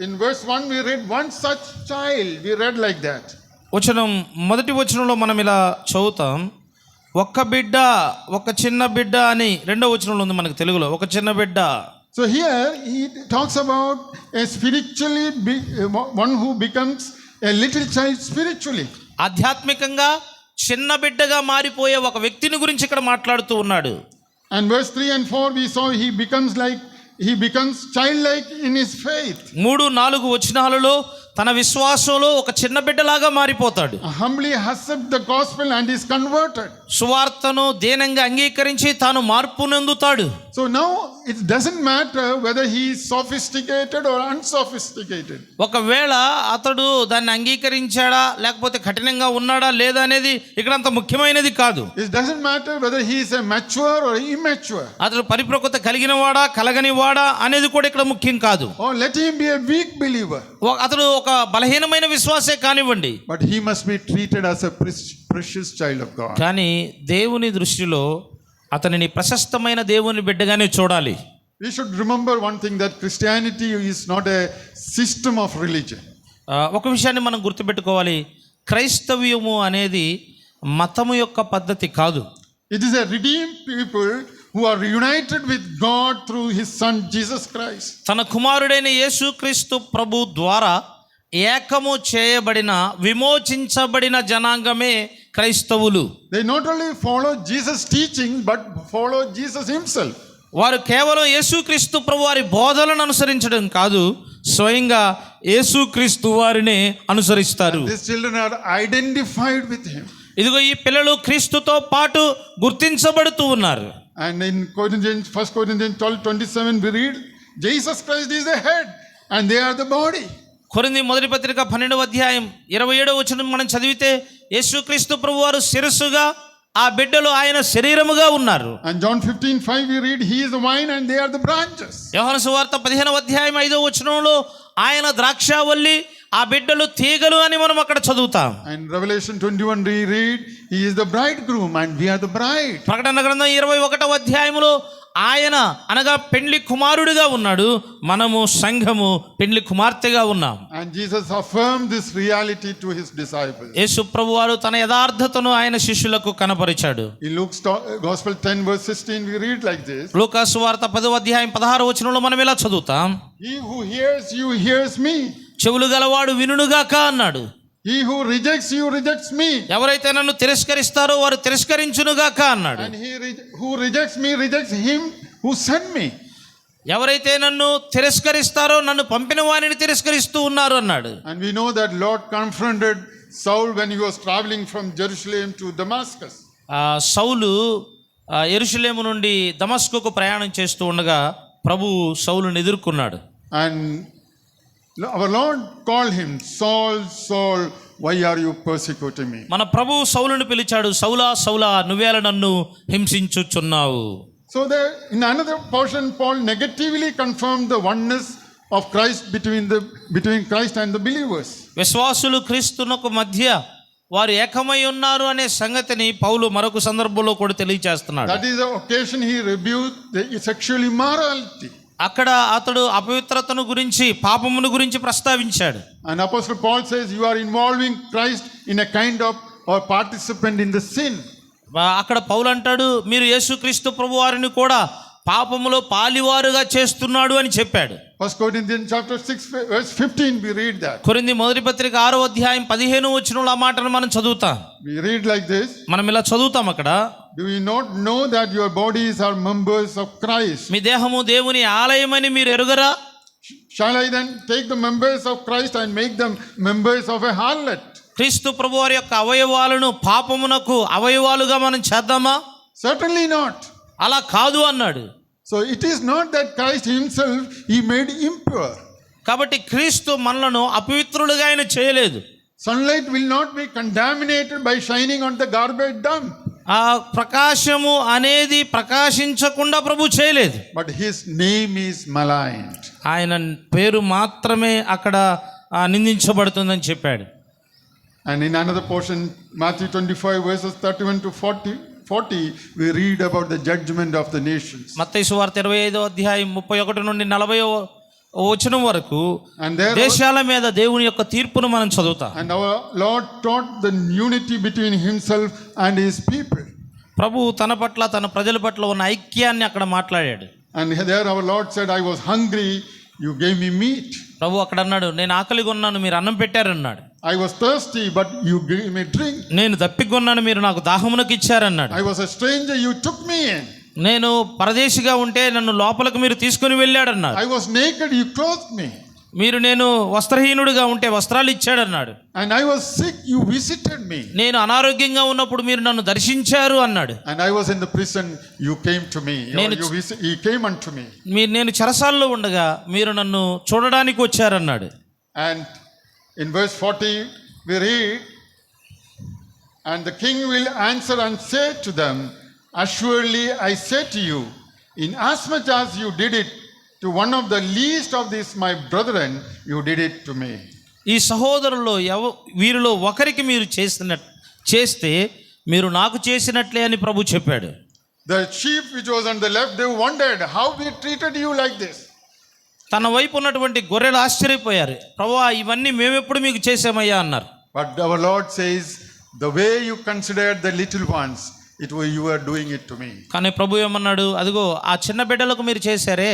in verse 1 we read one such child, we read like that. మొదటి వచనంలో మనం ఇలా చదువుతాం, ఒక్క బిడ్డ, ఒక చిన్న బిడ్డ అని. రెండో వచనంలో ఉంది మనకు తెలుగులో, ఒక చిన్న బిడ్డ. So here he talks about a spiritually one who becomes a little child spiritually. ఆధ్యాత్మికంగా చిన్న బిడ్డగా మారిపోయే ఒక వ్యక్తిని గురించి ఇక్కడ మాట్లాడుతూ ఉన్నాడు. And verse 3 and 4 we saw he becomes childlike in his faith. 3-4 వచనాలలో తన విశ్వాసంలో ఒక చిన్న బిడ్డలాగా మారిపోతాడు. Humbly accept the gospel and is converted. సువార్తను దీనంగా అంగీకరించి తాను మార్పు పొందుతాడు. So now it doesn't matter whether he is sophisticated or unsophisticated. ఒకవేళ అతడు దాన్ని అంగీకరించాడా లేకపోతే కఠినంగా ఉన్నాడా లేదా అనేది ఇక్కడ అంత ముఖ్యమైనది కాదు. It doesn't matter whether he is a mature or immature. అతడు పరిపక్వత కలిగిన వాడా కలగని వాడా అనేది కూడా ఇక్కడ ముఖ్యం కాదు. Or let him be a weak believer. అతడు ఒక బలహీనమైన విశ్వాసే కానివ్వండి. But he must be treated as a precious child of God. కానీ దేవుని దృష్టిలో అతనిని ప్రశస్తమైన దేవుని బిడ్డగానే చూడాలి. We should remember one thing, that Christianity is not a system of religion. ఒక విషయాన్ని మనం గుర్తుపెట్టుకోవాలి, క్రైస్తవ్యము అనేది మతము యొక్క పద్ధతి కాదు. It is a redeemed people who are reunited with God through his son Jesus Christ. తన కుమారుడైన యేసుక్రీస్తు ప్రభు ద్వారా ఏకము చేయబడిన విమోచించబడిన జనాంగమే క్రైస్తవులు. They not only follow Jesus' teaching but follow Jesus himself. వారు కేవలం యేసుక్రీస్తు ప్రభు వారి బోధనలను అనుసరించడం కాదు, స్వయంగా యేసుక్రీస్తు వారిని అనుసరిస్తారు. These children are identified with him. ఇదిగో ఈ పిల్లలు క్రీస్తుతో పాటు గుర్తించబడుతూ ఉన్నారు. And in 1 Corinthians 12:27 we read, Jesus Christ is the head and they are the body. కొరింథీ మొదటి పత్రిక 12వ అధ్యాయం 27వ వచనం మనం చదివితే యేసుక్రీస్తు ప్రభువారు శిరస్సుగా ఆ బిడ్డలు ఆయన శరీరముగా ఉన్నారు. And John 15:5 we read, he is the vine and they are the branches. యోహాను సువార్త 15:5 ఆయన ద్రాక్షావల్లి, ఆ బిడ్డలు తీగలు అని మనం అక్కడ చదువుతాం. And Revelation 21 we read, he is the bridegroom and we are the bride. ప్రకటన గ్రంథం 21 ఆయన అనగా పెండ్లి కుమారుడిగా ఉన్నాడు, మనము సంఘము పెండ్లి కుమార్తెగా ఉన్నాం. And Jesus affirmed this reality to his disciples. యేసు ప్రభువారు తన యథార్థతను ఆయన శిష్యులకు కనపరిచాడు. In Luke's Gospel 10:16 we read like this. లూకా సువార్త 10:16 మనం ఇలా చదువుతాం. He who hears you hears me. చెవులు గలవాడు వినుగాక అన్నాడు. He who rejects you rejects me. ఎవరైతే నన్ను తిరస్కరిస్తారో వారు తిరస్కరించునుగాక అన్నాడు. And who rejects me rejects him who sent me. ఎవరైతే నన్ను తిరస్కరిస్తారో నన్ను పంపిన వారిని తిరస్కరిస్తూ ఉన్నారు అన్నాడు. And we know that Lord confronted Saul when he was traveling from Jerusalem to Damascus. సౌలు యెరూషలేము నుండి దమస్కుకు ప్రయాణం చేస్తూ ఉండగా ప్రభువు సౌలును ఎదుర్కొన్నాడు. And our Lord called him, Saul, Saul, why are you persecuting me? మన ప్రభువు సౌలును పిలిచాడు, సౌలా సౌలా నువ్వేల నన్ను హింసించుచున్నావు. So there, in another portion, Paul negatively confirmed the oneness of Christ between Christ and the believers. విశ్వాసులు క్రీస్తునకు మధ్య వారు ఏకమై ఉన్నారు అనే సంగతిని పౌలు మరొక సందర్భంలో కూడా తెలియజేస్తున్నాడు. That is the occasion he rebuked the sexual immorality. అక్కడ అతడు అపవిత్రతను గురించి, పాపమును గురించి ప్రస్తావించాడు. And Apostle Paul says you are involving Christ in a kind of or participant in the sin. అక్కడ పౌలు అంటాడు, మీరు యేసుక్రీస్తు ప్రభువారిని కూడా పాపములో పాలివారుగా చేస్తున్నాడు అని చెప్పాడు. 1 Corinthians chapter 6 verse 15 we read that. కొరింథీ మొదటి పత్రిక 6:15 ఆ మాటను మనం చదువుతాం. We read like this. మనం ఇలా చదువుతాం అక్కడ, Do you not know that your bodies are members of Christ? మీ దేహము దేవుని ఆలయమని మీరు ఎరుగరా? Shall I then take the members of Christ and make them members of a harlot? క్రీస్తు ప్రభువారి యొక్క అవయవాలను పాపమునకు అవయవాలుగా మనం చేద్దామా? Certainly not. అలా కాదు అన్నాడు. So it is not that Christ himself he made impure. కాబట్టి క్రీస్తు మనలను అపవిత్రులుగా ఆయన చేయలేదు. Sunlight will not be contaminated by shining on the garbage dump. ఆ ప్రకాశము అనేది ప్రకాశించకుండా ప్రభు చేయలేదు. But his name is maligned. ఆయన పేరు మాత్రమే అక్కడ నిందించబడుతుందని చెప్పాడు. And in another portion, Matthew 25 verses 31 to 40, we read about the judgment of the nations. మత్తయి సువార్త 25:31 నుండి 40 వరకు And there దేశాల మీద దేవుని యొక్క తీర్పును మనం చదువుతాం. and our Lord taught the unity between himself and his people. ప్రభు తన పట్ల తన ప్రజల పట్ల ఉన్న ఐక్యాన్ని అక్కడ మాట్లాడాడు. And there our Lord said, I was hungry, you gave me meat. ప్రభు అక్కడ అన్నాడు, నేను ఆకలిగా ఉన్నాను, మీరు అన్నం పెట్టారన్నాడు. I was thirsty, but you gave me drink. నేను దప్పికొన్నాను, మీరు నాకు దాహమునకు ఇచ్చారన్నాడు. I was a stranger, you took me in. నేను పరదేశిగా ఉంటే నన్ను లోపలికి మీరు తీసుకుని వెళ్ళాడన్నాడు. I was naked, you clothed me. నేను వస్త్రహీనుడిగా ఉంటే వస్త్రాలు ఇచ్చాడన్నాడు. And I was sick, you visited me. నేను అనారోగ్యంగా ఉన్నప్పుడు మీరు నన్ను దర్శించారు అన్నాడు. And I was in the prison, you came to me. You came unto me. నేను చెరసాలలో ఉండగా మీరు నన్ను చూడడానికి వచ్చారన్నాడు. And in verse 40 we read, and the king will answer and say to them, assuredly I say to you, inasmuch as you did it to one of the least of these my brethren, you did it to me. ఈ సహోదరుల్లో వీరిలో ఒకరికి మీరు చేస్తే మీరు నాకు చేసినట్లే అని ప్రభు చెప్పాడు. The sheep which was on the left, they wondered how we treated you like this. తన వైపు ఉన్నటువంటి గొర్రెలు ఆశ్చర్యపోయారు, ప్రభువా ఇవన్నీ మేమెప్పుడు మీకు చేసామయ్యా అన్నారు. But our Lord says, the way you considered the little ones, you are doing it to me. కానీ ప్రభు ఏమన్నాడు, అదిగో ఆ చిన్న బిడ్డలకు మీరు చేశారే,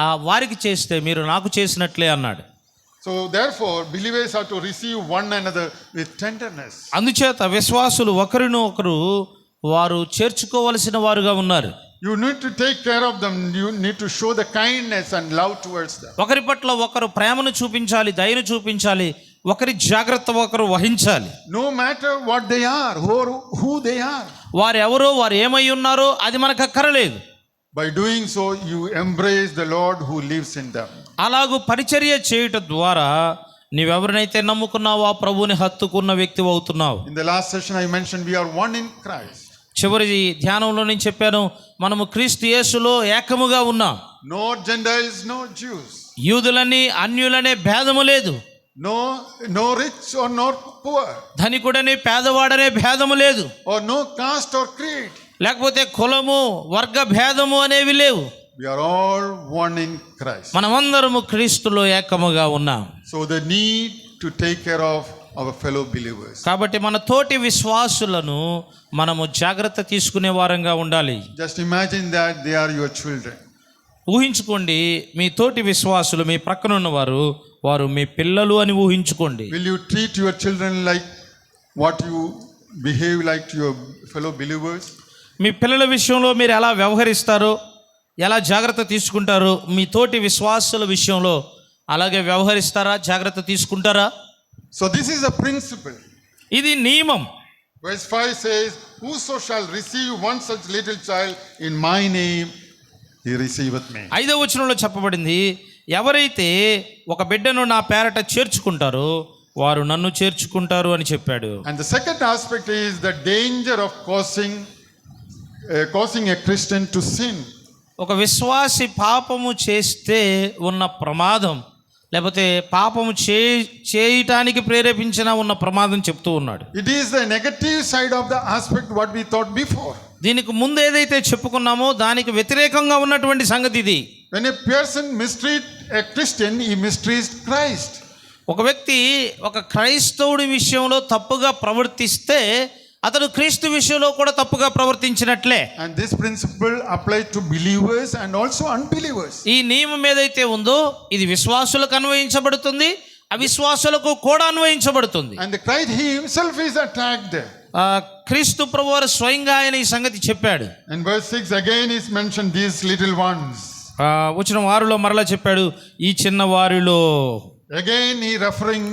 ఆ వారికి చేస్తే మీరు నాకు చేసినట్లే అన్నాడు. So therefore believers have to receive one another with tenderness. అందుచేత విశ్వాసులు ఒకరిని ఒకరు వారు చేర్చుకోవలసిన వారుగా ఉన్నారు. You need to take care of them. You need to show the kindness and love towards them. ఒకరి పట్ల ఒకరు ప్రేమను చూపించాలి, దయను చూపించాలి, ఒకరి జాగ్రత్త ఒకరు వహించాలి. No matter what they are or who they are. వారు ఎవరో, వారు ఏమై ఉన్నారో అది మనకు అక్కరలేదు. By doing so you embrace the Lord who lives in them. అలాగూ పరిచర్య చేయుట ద్వారా నీవెవరినైతే నమ్ముకున్నావో ఆ ప్రభువుని హత్తుకున్న వ్యక్తి అవుతున్నావు. In the last session I mentioned we are one in Christ. చివరి ధ్యానంలో నేను చెప్పాను, మనము క్రీస్తు యేసులో ఏకముగా ఉన్నాం. No Gentiles, no Jews. యూదులని అన్యులనే భేదము లేదు. No rich or no poor. ధనికుడని పేదవాడనే భేదము లేదు. Or no caste or creed. లేకపోతే కులము వర్గ భేదము అనేవి లేవు. We are all one in Christ. మనమందరము క్రీస్తులో ఏకముగా ఉన్నాం. So the need to take care of our fellow believers. కాబట్టి మన తోటి విశ్వాసులను మనము జాగ్రత్త తీసుకునే వారంగా ఉండాలి. Just imagine that they are your children. ఊహించుకోండి, మీ తోటి విశ్వాసులు మీ ప్రక్కన ఉన్నవారు, వారు మీ పిల్లలు అని ఊహించుకోండి. Will you treat your children like what you behave like to your fellow believers? మీ పిల్లల విషయంలో మీరు ఎలా వ్యవహరిస్తారో, ఎలా జాగ్రత్త తీసుకుంటారో, మీ తోటి విశ్వాసుల విషయంలో అలాగే వ్యవహరిస్తారా, జాగ్రత్త తీసుకుంటారా? So this is a principle. ఇది నియమం. Verse 5 says, whoso shall receive one such little child in my name, he receiveth me. 5వ వచనంలో చెప్పబడింది, ఎవరైతే ఒక బిడ్డను నా పేరట చేర్చుకుంటారో వారు నన్ను చేర్చుకుంటారు అని చెప్పాడు. And the second aspect is the danger of causing a Christian to sin. ఒక విశ్వాసి పాపము చేస్తే ఉన్న ప్రమాదం, లేకపోతే పాపము చేయటానికి ప్రేరేపించిన ఉన్న ప్రమాదం చెప్తూ ఉన్నాడు. It is the negative side of the aspect what we thought before. దీనికి ముందు ఏదైతే చెప్పుకున్నామో దానికి వ్యతిరేకంగా ఉన్నటువంటి సంగతి ఇది. When a person mistreat a Christian, he mistreats Christ. ఒక వ్యక్తి ఒక క్రైస్తవుడి విషయంలో తప్పుగా ప్రవర్తిస్తే అతడు క్రీస్తు విషయంలో కూడా తప్పుగా ప్రవర్తించినట్లే. And this principle applies to believers and also unbelievers. ఈ నియమం ఏదైతే ఉందో ఇది విశ్వాసులకు అన్వయించబడుతుంది, అవిశ్వాసులకు కూడా అన్వయించబడుతుంది. And the Christ he himself is attacked there. క్రీస్తు ప్రభువారు స్వయంగా ఆయన ఈ సంగతి చెప్పాడు. And verse 6 again is mentioned these little ones. వచనం 6లో మరలా చెప్పాడు, ఈ చిన్న వారిలో. Again he referring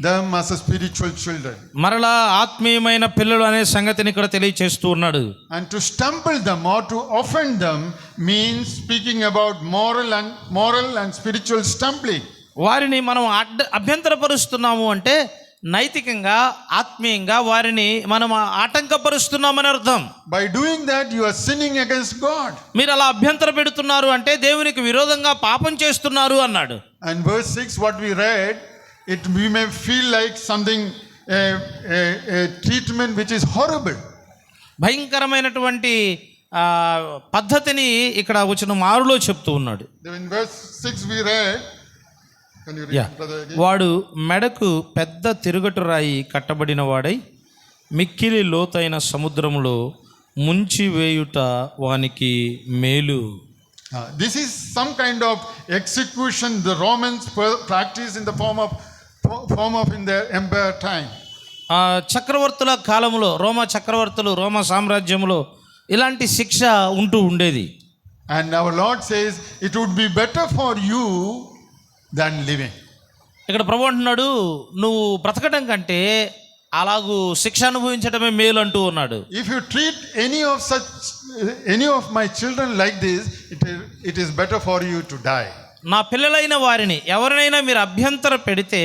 them as a spiritual children. మరలా ఆత్మీయమైన పిల్లలు అనే సంగతిని ఇక్కడ తెలియచేస్తూ ఉన్నాడు. And to stumble them or to offend them means speaking about moral and spiritual stumbling. వారిని మనం అభ్యంతరపరుస్తున్నాము అంటే నైతికంగా ఆత్మీయంగా వారిని మనం ఆటంకపరుస్తున్నామని అర్థం. By doing that you are sinning against God. మీరు అలా అభ్యంతర పెడుతున్నారు అంటే దేవునికి విరోధంగా పాపం చేస్తున్నారు అన్నాడు. And verse 6 what we read, we may feel like something a treatment which is horrible. భయంకరమైనటువంటి పద్ధతిని ఇక్కడ వచనం 6లో చెప్తూ ఉన్నాడు. In verse 6 we read, can you read brother again? వాడు మెడకు పెద్ద తిరుగటు రాయి కట్టబడిన వాడై మిక్కిలి లోతైన సముద్రములో ముంచి వేయుట వానికి మేలు. This is some kind of execution the Romans practice in the form of in their empire time. చక్రవర్తుల కాలంలో రోమా సామ్రాజ్యంలో ఇలాంటి శిక్ష ఉంటూ ఉండేది. And our Lord says it would be better for you than living. ఇక్కడ ప్రభు అంటున్నాడు, నువ్వు బ్రతకడం కంటే అలాగూ శిక్ష అనుభవించడమే మేలు అంటూ ఉన్నాడు. If you treat any of my children like this, it is better for you to die. నా పిల్లలైన వారిని ఎవరినైనా మీరు అభ్యంతర పెడితే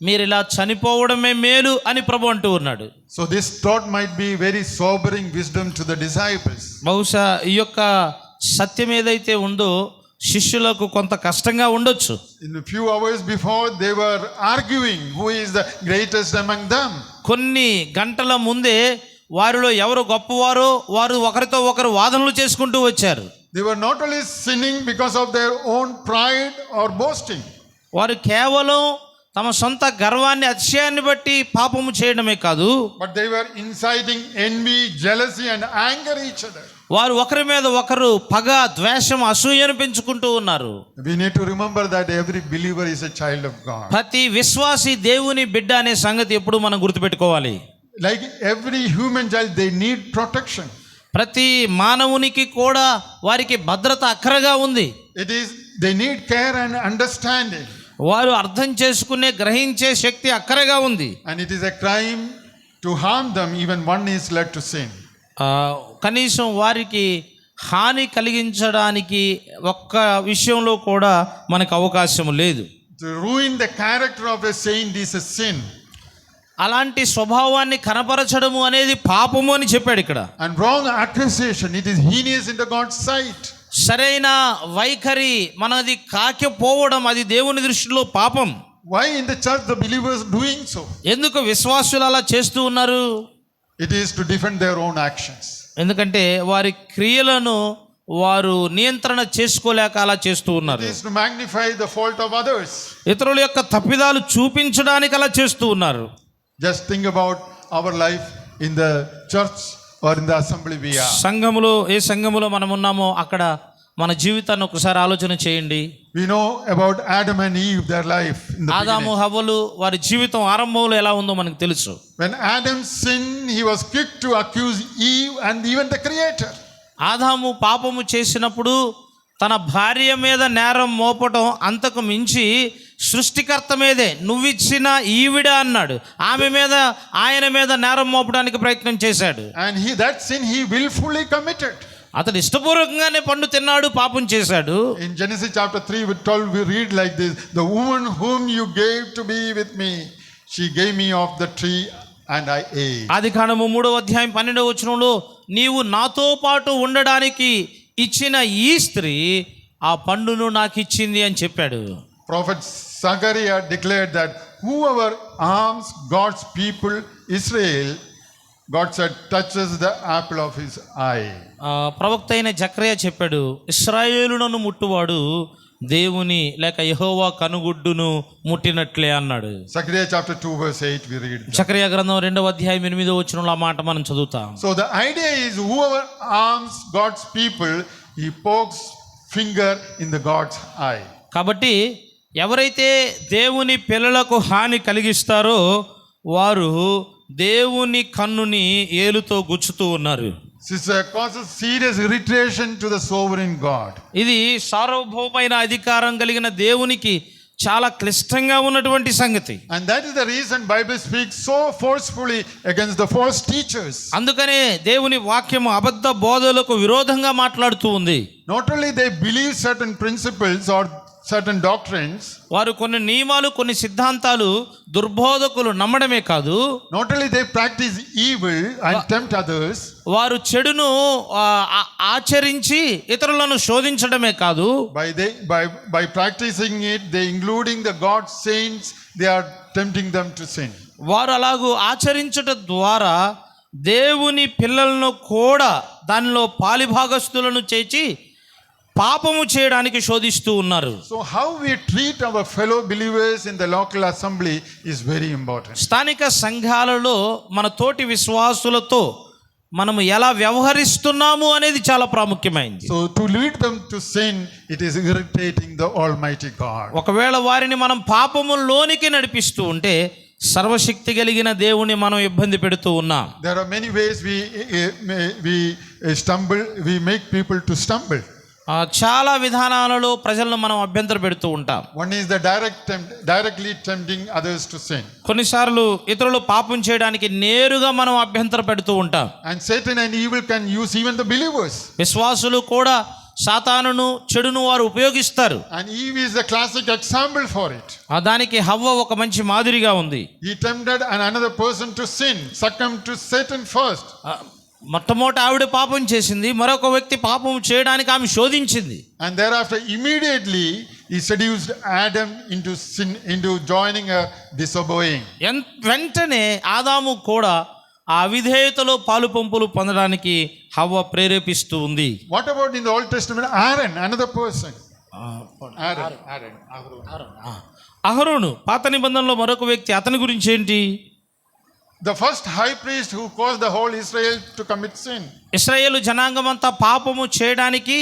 మీరు ఇలా చనిపోవడమే మేలు అని ప్రభు అంటూ ఉన్నాడు. So this thought might be very sobering wisdom to the disciples. బహుశా ఈ యొక్క సత్యం ఏదైతే ఉందో శిష్యులకు కొంత కష్టంగా ఉండొచ్చు. In a few hours before they were arguing who is the greatest among them. కొన్ని గంటల ముందే వారిలో ఎవరు గొప్పవారో వారు ఒకరితో ఒకరు వాదనలు చేసుకుంటూ వచ్చారు. They were not only sinning because of their own pride or boasting. వారు కేవలం తమ సొంత గర్వాన్ని అతిశయాన్ని బట్టి పాపము చేయడమే కాదు, but they were inciting envy, jealousy and anger each other. వారు ఒకరి మీద ఒకరు పగ, ద్వేషం, అసూయను పెంచుకుంటూ ఉన్నారు. We need to remember that every believer is a child of God. ప్రతి విశ్వాసి దేవుని బిడ్డ అనే సంగతి ఎప్పుడు మనం గుర్తుపెట్టుకోవాలి. Like every human child, they need protection. ప్రతి మానవునికి కూడా వారికి భద్రత అక్కరగా ఉంది. They need care and understanding. వారు అర్థం చేసుకునే, గ్రహించే శక్తి అక్కరగా ఉంది. And it is a crime to harm them even one is led to sin. కనీసం వారికి హాని కలిగించడానికి ఒక్క విషయంలో కూడా మనకు అవకాశం లేదు. To ruin the character of a saint is a sin. అలాంటి స్వభావాన్ని కనపరచడము అనేది పాపము అని చెప్పాడు ఇక్కడ. And wrong accusation, it is heinous in the God's sight. సరైన వైఖరి మనది కాకపోవడం అది దేవుని దృష్టిలో పాపం. Why in the church the believers doing so? ఎందుకు విశ్వాసులు అలా చేస్తూ ఉన్నారు? It is to defend their own actions. ఎందుకంటే వారి క్రియలను వారు నియంత్రణ చేసుకోలేక అలా చేస్తూ It ఉన్నారు. is to magnify the fault of others. ఇతరుల యొక్క తప్పిదాలు చూపించడానికి అలా చేస్తూ ఉన్నారు. Just think about our life in the church or in the assembly we are. సంఘములో ఏ సంఘములో మనం ఉన్నామో అక్కడ మన జీవితాన్ని ఒకసారి ఆలోచన చేయండి. We know about Adam and Eve, their life in the ఆదాము beginning. హవ్వలు వారి జీవితం ఆరంభంలో ఎలా ఉందో మనకు తెలుసు. When Adam sinned, he was quick to accuse Eve and even the Creator. ఆదాము పాపము చేసినప్పుడు తన భార్య మీద నేరం మోపటం అంతకు మించి సృష్టికర్త మీదే నువ్విచ్చిన ఈవిడ అన్నాడు. ఆమె మీద ఆయన మీద నేరం మోపడానికి ప్రయత్నం చేశాడు. And that sin he willfully committed. అతడు ఇష్టపూర్వకంగానే పండు తిన్నాడు, పాపం చేశాడు. In Genesis chapter 3 we read like this, the woman whom you gave to be with me, she gave me of the tree and I ate. ఆదికాండము 3వ అధ్యాయం 12వ వచనంలో నీవు నాతో పాటు ఉండడానికి ఇచ్చిన ఈ స్త్రీ ఆ పండును నాకు ఇచ్చింది అని చెప్పాడు. Prophet Zechariah declared that whoever harms God's people Israel, God said, touches the apple of his eye. ప్రవక్త అయిన జకర్యా చెప్పాడు, ఇశ్రాయేలును ముట్టువాడు దేవుని లేక యెహోవా కనుగుడ్డును ముట్టినట్లే అన్నాడు. Zechariah chapter 2 verse 8 we read. జకర్యా గ్రంథం 2వ అధ్యాయం 8వ వచనంలో ఆ మాట మనం చదువుతాం. So the idea is whoever harms God's people, he pokes finger in the God's eye. కాబట్టి ఎవరైతే దేవుని పిల్లలకు హాని కలిగిస్తారో వారు దేవుని కన్నుని ఏలుతో గుచ్చుతూ ఉన్నారు. This causes serious irritation to the sovereign God. ఇది సార్వభౌమైన అధికారం కలిగిన దేవునికి చాలా క్లిష్టంగా ఉన్నటువంటి సంగతి. And that is the reason Bible speaks so forcefully against the false teachers. అందుకనే దేవుని వాక్యము అబద్ధ బోధలకు విరోధంగా మాట్లాడుతూ ఉంది. Not only they believe certain principles or certain doctrines, వారు కొన్ని నియమాలు కొన్ని సిద్ధాంతాలు దుర్బోధకులు నమ్మడమే కాదు, not only they practice evil and tempt others, వారు చెడును ఆచరించి ఇతరులను శోధించడమే కాదు, by practicing it they including the God's saints, they are tempting them to sin. వారు అలాగూ ఆచరించడం ద్వారా దేవుని పిల్లలను కూడా దానిలో పాలిభాగస్తులను చేసి పాపము చేయడానికి శోధిస్తూ ఉన్నారు. So how we treat our fellow believers in the local assembly is very important. స్థానిక సంఘాలలో మన తోటి విశ్వాసులతో మనము ఎలా వ్యవహరిస్తున్నాము అనేది చాలా ప్రాముఖ్యమైనది. So to lead them to sin, it is irritating the Almighty God. ఒకవేళ వారిని మనం పాపములోనికి నడిపిస్తూ ఉంటే సర్వశక్తి కలిగిన దేవుని మనం ఇబ్బంది పెడుతూ ఉన్నాం. There are many ways we stumble, we make people to stumble. చాలా విధానాలలో ప్రజలను మనం అభ్యంతర పెడుతూ ఉంటాం. One is the directly tempting others to sin. కొన్నిసార్లు ఇతరులు పాపం చేయడానికి నేరుగా మనం అభ్యంతర పెడుతూ ఉంటాం. And Satan and evil can use even the believers. విశ్వాసులు కూడా సాతానును చెడును వారు ఉపయోగిస్తారు. And Eve is the classic example for it. దానికి హవ్వ ఒక మంచి మాదిరిగా ఉంది. He tempted another person to sin, succumbed to Satan first. మొట్టమొదట ఆవిడ పాపం చేసింది, మరొక వ్యక్తి పాపం చేయడానికి ఆమె శోధించింది. And thereafter immediately he seduced Adam into sin, into joining her disobeying. వెంటనే ఆదాము కూడా ఆ అవిధేయతలో పాలు పంపులు పొందడానికి హవ్వ ప్రేరేపిస్తూ ఉంది. What about in the Old Testament Aaron, another person? అహరోను పాత నిబంధనలో మరొక వ్యక్తి, అతని గురించి ఏంటి? The first high priest who caused the whole Israel to commit sin. ఇశ్రాయేలు జనాంగమంతా పాపము చేయడానికి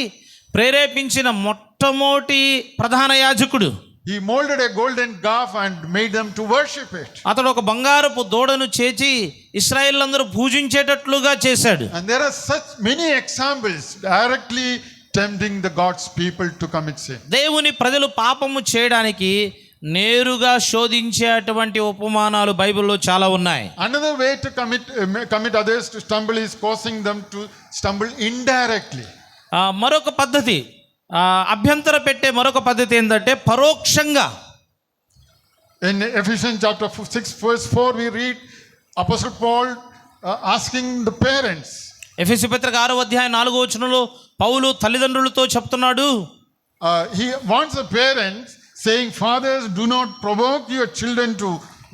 ప్రేరేపించిన మొట్టమొదటి ప్రధాన యాజకుడు. He molded a golden calf and made them to worship it. అతడు ఒక బంగారపు దూడను చేసి ఇశ్రాయేలులందరూ పూజించేటట్లుగా చేశాడు. And there are such many examples directly tempting the God's people to commit sin. దేవుని ప్రజలు పాపము చేయడానికి నేరుగా శోధించేటువంటి ఉపమానాలు బైబిల్లో చాలా ఉన్నాయి. Another way to commit others to stumble is causing them to stumble indirectly. మరొక పద్ధతి, అభ్యంతర పెట్టే మరొక పద్ధతి ఏంటంటే పరోక్షంగా. In Ephesians chapter 6, verse 4, we read Apostle Paul asking the parents. ఎఫెసీ పత్రిక 6వ అధ్యాయం 4వ వచనంలో పౌలు తల్లిదండ్రులతో చెప్తున్నాడు. He wants the parents saying, fathers, do not provoke your children to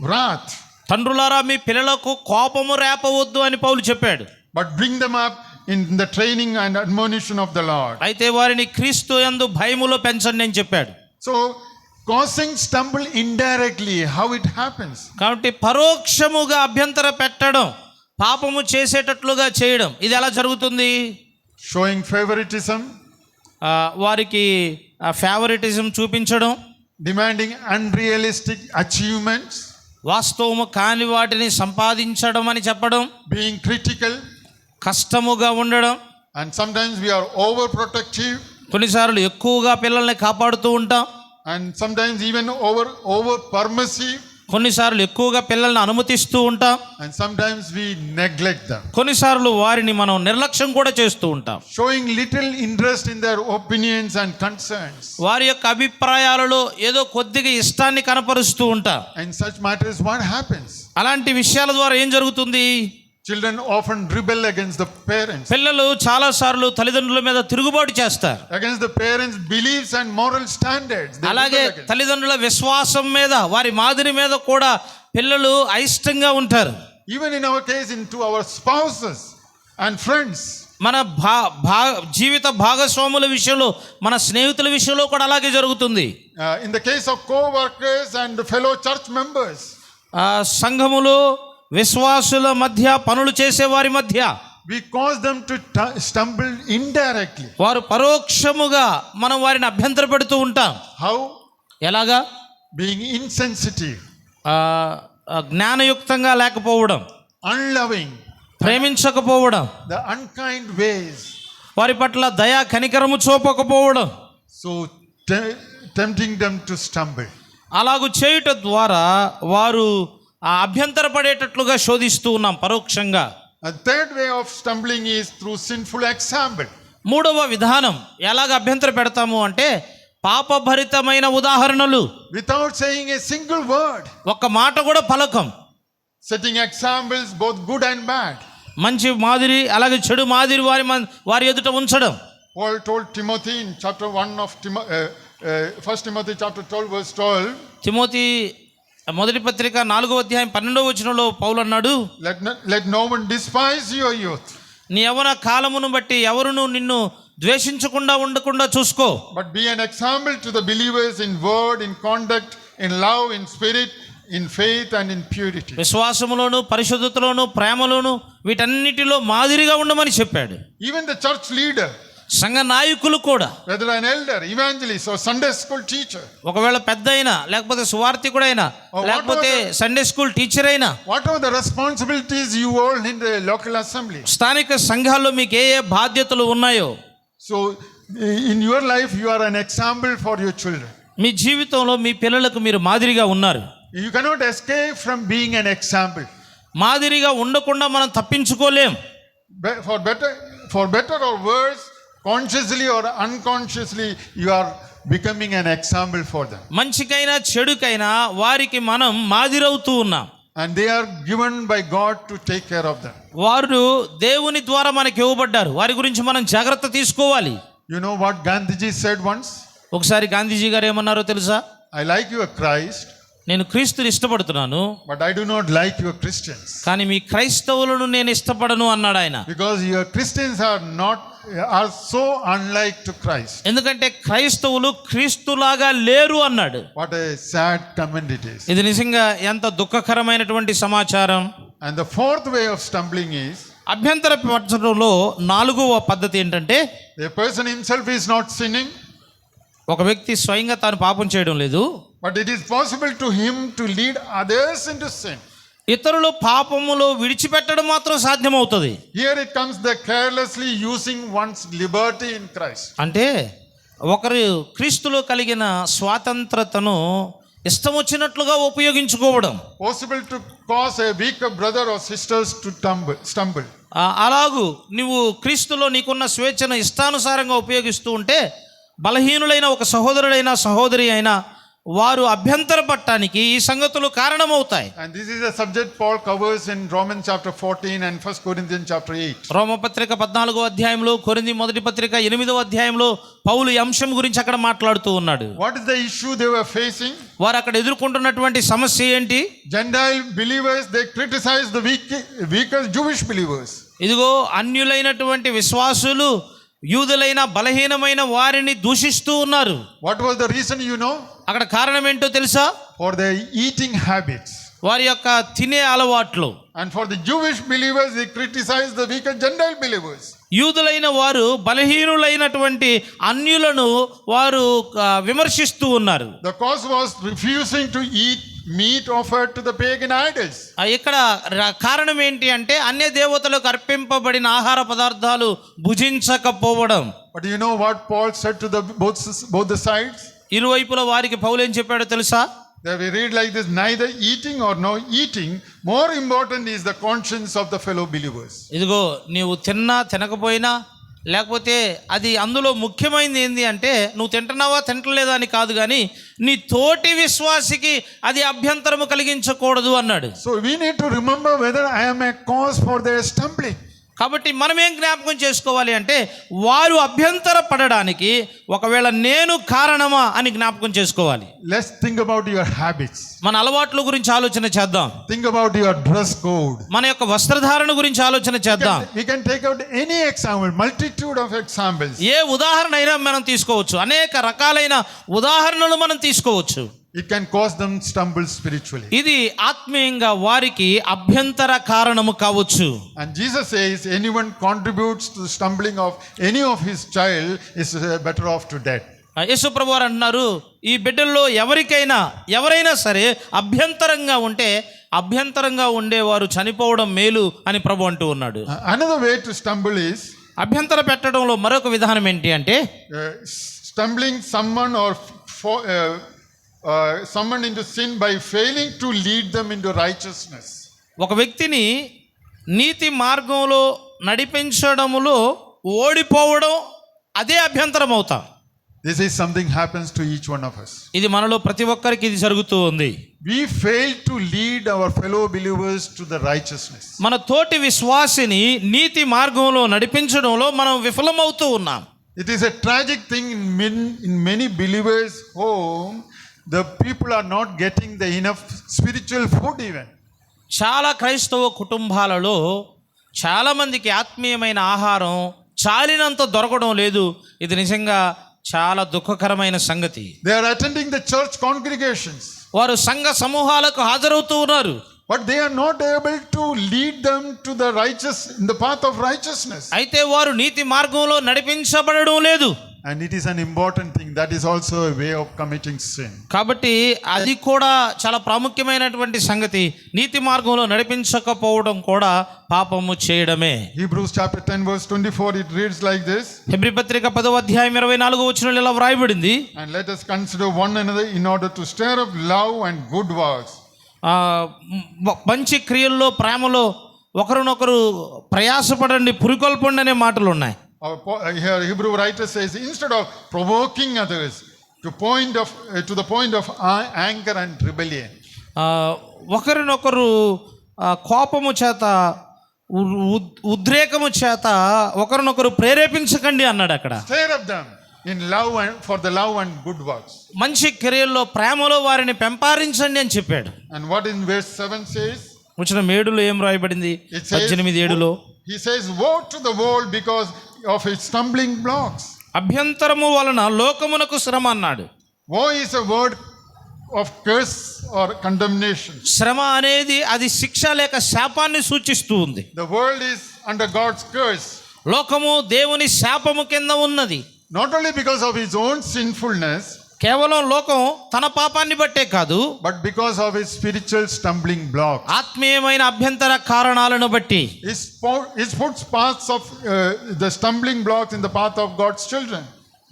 wrath, తండ్రులారా మీ పిల్లలకు కోపము రేపవద్దు అని పౌలు చెప్పాడు. but bring them up in the training and admonition of the Lord. అయితే వారిని క్రీస్తు యందు భయములో పెంచండి అని చెప్పాడు. So causing stumble indirectly, how it happens? కాబట్టి పరోక్షముగా అభ్యంతర పెట్టడం, పాపము చేసేటట్లుగా చేయడం, ఇది ఎలా జరుగుతుంది? Showing favoritism, వారికి ఫేవరెటిజం చూపించడం, demanding unrealistic achievements, వాస్తవము కాని వాటిని సంపాదించడం అని చెప్పడం, being critical, కష్టముగా ఉండడం, and sometimes we are overprotective, కొన్నిసార్లు ఎక్కువగా పిల్లల్ని కాపాడుతూ ఉంటాం, and sometimes even over permissive, కొన్నిసార్లు ఎక్కువగా పిల్లల్ని అనుమతిస్తూ ఉంటాం, and sometimes we neglect them. కొన్నిసార్లు వారిని మనం నిర్లక్ష్యం కూడా చేస్తూ ఉంటాం. Showing little interest in their opinions and concerns. వారి యొక్క అభిప్రాయాలలో ఏదో కొద్దిగా ఇష్టాన్ని కనపరుస్తూ ఉంటాం. In such matters, what happens? అలాంటి విషయాల ద్వారా ఏం జరుగుతుంది? Children often rebel against the parents, పిల్లలు చాలాసార్లు తల్లిదండ్రుల మీద తిరుగుబాటు చేస్తారు. against the parents' beliefs and moral standards. They అలాగే rebel against. తల్లిదండ్రుల విశ్వాసం మీద, వారి మాదిరి మీద కూడా పిల్లలు అయిష్టంగా ఉంటారు. Even in our case, into our spouses and friends. మన జీవిత భాగస్వాముల విషయంలో, మన స్నేహితుల విషయంలో కూడా అలాగే జరుగుతుంది. In the case of co-workers and fellow church members. సంఘములో విశ్వాసుల మధ్య, పనులు చేసే వారి మధ్య We cause them to stumble indirectly. వారు పరోక్షముగా మనం వారిని అభ్యంతర పెడుతూ ఉంటాం. How? ఎలాగా? Being insensitive, జ్ఞానయుక్తంగా లేకపోవడం, unloving, ప్రేమించకపోవడం, the unkind ways. వారి పట్ల దయా కనికరము చూపకపోవడం, So tempting them to stumble. అలాగూ చేయుట ద్వారా వారు అభ్యంతర పడేటట్లుగా శోధిస్తూ ఉన్నాం పరోక్షంగా. A third way of stumbling is through sinful example. మూడవ విధానం ఎలాగ అభ్యంతర పెడతాము అంటే పాపభరితమైన ఉదాహరణలు. Without saying a single word. ఒక్క మాట కూడా పలకం. Setting examples both good and bad. మంచి మాదిరి అలాగే చెడు మాదిరి వారి ఎదుట ఉంచడం. Paul told Timothy in chapter 1 of 1 Timothy chapter 12 verse 12. Timothy మొదటి పత్రిక 4వ అధ్యాయం 12వ వచనంలో పౌలు అన్నాడు, Let no one despise your youth. నీ యవ్వన కాలమును బట్టి ఎవరును నిన్ను ద్వేషించకుండా ఉండకుండా చూసుకో. But be an example to the believers in word, in conduct, in love, in spirit, in faith and in purity. విశ్వాసములోను, పరిశుద్ధతలోను, ప్రేమలోను, వీటన్నిటిలో మాదిరిగా ఉండమని చెప్పాడు. Even the church leader, సంఘ నాయకులు కూడా, whether an elder, evangelist or Sunday school teacher, ఒకవేళ పెద్ద అయినా, లేకపోతే సువార్థికుడైనా, లేకపోతే సండే స్కూల్ టీచర్ అయినా, whatever the responsibilities you hold in the local assembly. స్థానిక సంఘాల్లో మీకు ఏ ఏ బాధ్యతలు ఉన్నాయో, So in your life you are an example for your children. మీ జీవితంలో మీ పిల్లలకు మీరు మాదిరిగా ఉన్నారు. You cannot escape from being an example. మాదిరిగా ఉండకుండా మనం తప్పించుకోలేం. For better or worse, consciously or unconsciously, you are becoming an example for them. మంచికైనా చెడుకైనా వారికి మనం మాదిరవుతూ ఉన్నాం. And they are given by God to take care of them. వారు దేవుని ద్వారా మనకి ఇవ్వబడ్డారు. వారి గురించి మనం జాగ్రత్త తీసుకోవాలి. You know what Gandhiji said once? ఒకసారి గాంధీజీ గారు ఏమన్నారో తెలుసా? I like your Christ, నేను క్రీస్తుని ఇష్టపడుతున్నాను, but I do not like your Christians. కానీ మీ క్రైస్తవులను నేను ఇష్టపడను అన్నాడు ఆయన. Because your Christians are so unlike to Christ. ఎందుకంటే క్రైస్తవులు క్రీస్తులాగా లేరు అన్నాడు. What a sad comment it is. ఇది నిజంగా ఎంత దుఃఖకరమైనటువంటి సమాచారం. And the fourth way of stumbling is, అభ్యంతర పరచడంలో 4వ పద్ధతి ఏంటంటే, the person himself is not sinning, ఒక వ్యక్తి స్వయంగా తాను పాపం చేయడం లేదు, but it is possible to him to lead others into sin. ఇతరులు పాపములో విడిచిపెట్టడం మాత్రం సాధ్యమవుతుంది. Here it comes the carelessly using one's liberty in Christ. అంటే ఒకరు క్రీస్తులో కలిగిన స్వాతంత్రతను ఇష్టం వచ్చినట్లుగా ఉపయోగించుకోవడం. Possible to cause a weaker brother or sisters to stumble. అలాగూ నువ్వు క్రీస్తులో నీకున్న స్వేచ్ఛను ఇష్టానుసారంగా ఉపయోగిస్తూ ఉంటే బలహీనులైన ఒక సహోదరుడైనా సహోదరి అయినా వారు అభ్యంతరపడటానికి ఈ సంగతులు కారణమవుతాయి. And this is a subject Paul covers in Romans chapter 14 and 1 Corinthians chapter 8. రోమపత్రిక 14వ అధ్యాయంలో, కొరింథీ మొదటి పత్రిక 8వ అధ్యాయంలో పౌలు ఈ అంశం గురించి అక్కడ మాట్లాడుతూ ఉన్నాడు. What is the issue they were facing? వారు అక్కడ ఎదుర్కొంటున్నటువంటి సమస్య ఏంటి? Gentile believers, they criticize the weaker Jewish believers. ఇదిగో అన్యులైనటువంటి విశ్వాసులు యూదులైన బలహీనమైన వారిని దూషిస్తూ ఉన్నారు. What was the reason, you know? అక్కడ కారణం ఏంటో తెలుసా? For their eating habits. వారి యొక్క తినే అలవాట్లు. And for the Jewish believers, they criticize the weaker Gentile believers. యూదులైన వారు బలహీనులైనటువంటి అన్యులను వారు విమర్శిస్తూ ఉన్నారు. The cause was refusing to eat meat offered to the pagan idols. ఇక్కడ కారణం ఏంటి అంటే అన్య దేవతలకు అర్పింపబడిన ఆహార పదార్థాలు భుజించకపోవడం. But you know what Paul said to the both the sides? ఇరువైపుల వారికి పౌలు ఏం చెప్పాడో తెలుసా? That we read like this: neither eating or no eating, more important is the conscience of the fellow believers. ఇదిగో నీవు తిన్నా తినకపోయినా, లేకపోతే అది అందులో ముఖ్యమైనది ఏంది అంటే నువ్వు తింటున్నావా తింటలేదా అని కాదు, కానీ నీ తోటి విశ్వాసికి అది అభ్యంతరము కలిగించకూడదు అన్నాడు. So we need to remember whether I am a cause for their stumbling. కాబట్టి మనం ఏం జ్ఞాపకం చేసుకోవాలి అంటే వారు అభ్యంతర పడడానికి ఒకవేళ నేను కారణమా అని జ్ఞాపకం చేసుకోవాలి. Let's think about your habits. మన అలవాట్ల గురించి ఆలోచన చేద్దాం. Think about your dress code. మన యొక్క వస్త్రధారణ గురించి ఆలోచన చేద్దాం. We can take out any example, multitude of examples. ఏ ఉదాహరణ అయినా మనం తీసుకోవచ్చు. అనేక రకాలైన ఉదాహరణలు మనం తీసుకోవచ్చు. It can cause them stumble spiritually. ఇది ఆత్మీయంగా వారికి అభ్యంతర కారణము కావచ్చు. And Jesus says anyone contributes to the stumbling of any of his child is better off to death. యేసు ప్రభువు వారు అంటున్నారు, ఈ బిడ్డల్లో ఎవరైనా సరే అభ్యంతరంగా ఉండేవారు చనిపోవడం మేలు అని ప్రభు అంటూ ఉన్నాడు. Another way to stumble is అభ్యంతర పెట్టడంలో మరొక విధానం ఏంటి అంటే stumbling someone or someone into sin by failing to lead them into righteousness. ఒక వ్యక్తిని నీతి మార్గంలో నడిపించడములో ఓడిపోవడం అదే అభ్యంతరం అవుతా. This is something happens to each one of us. ఇది మనలో ప్రతి ఒక్కరికి ఇది జరుగుతూ ఉంది. We fail to lead our fellow believers to the righteousness. మన తోటి విశ్వాసిని నీతి మార్గంలో నడిపించడంలో మనం విఫలమవుతూ ఉన్నాం. It is a tragic thing in many believers' home. The people are not getting the enough spiritual food even. చాలా క్రైస్తవ కుటుంబాలలో చాలామందికి ఆత్మీయమైన ఆహారం చాలినంత దొరకడం లేదు. ఇది నిజంగా చాలా దుఃఖకరమైన సంగతి. They are attending the church congregations. వారు సంఘ సమూహాలకు హాజరవుతూ ఉన్నారు. But they are not able to lead them to the righteous, in the path of righteousness. అయితే వారు నీతి మార్గంలో నడిపించబడడం లేదు. And it is an important thing. That is also a way of committing sin. కాబట్టి అది కూడా చాలా ప్రాముఖ్యమైనటువంటి సంగతి. నీతి మార్గంలో నడిపించకపోవడం కూడా పాపము చేయడమే. Hebrews chapter 10 verse 24, it reads like this. Hebrew పత్రిక 10వ అధ్యాయం 24వ వచనంలో ఇలా వ్రాయబడింది. And let us consider one another in order to stir up love and good works. మంచి క్రియల్లో ప్రేమలో ఒకరినొకరు ప్రయాసపడండి, పురికొల్పండి అనే మాటలు ఉన్నాయి. Here Hebrew writer says, instead of provoking others to the point of anger and rebellion. ఒకరినొకరు కోపము చేత ఉద్రేకము చేత ఒకరినొకరు ప్రేరేపించకండి అన్నాడు అక్కడ. Stir up them in love and for the love and good works. మంచి క్రియల్లో ప్రేమలో వారిని పెంపారించండి అని చెప్పాడు. And what in verse 7 says? వచనం 7లో ఏం రాయబడింది? 18:7లో he says, woe to the world because of its stumbling blocks. అభ్యంతరము వలన లోకమునకు శ్రమ అన్నాడు. Woe is a word of curse or condemnation. శ్రమ అనేది అది శిక్ష లేక శాపాన్ని సూచిస్తూ ఉంది. The world is under God's curse. లోకము దేవుని శాపము కింద ఉన్నది. Not only because of its own sinfulness, కేవలం లోకం తన పాపాన్ని బట్టే కాదు, but because of its spiritual stumbling blocks. ఆత్మీయమైన అభ్యంతర కారణాలను బట్టి It puts parts of the stumbling blocks in the path of God's children.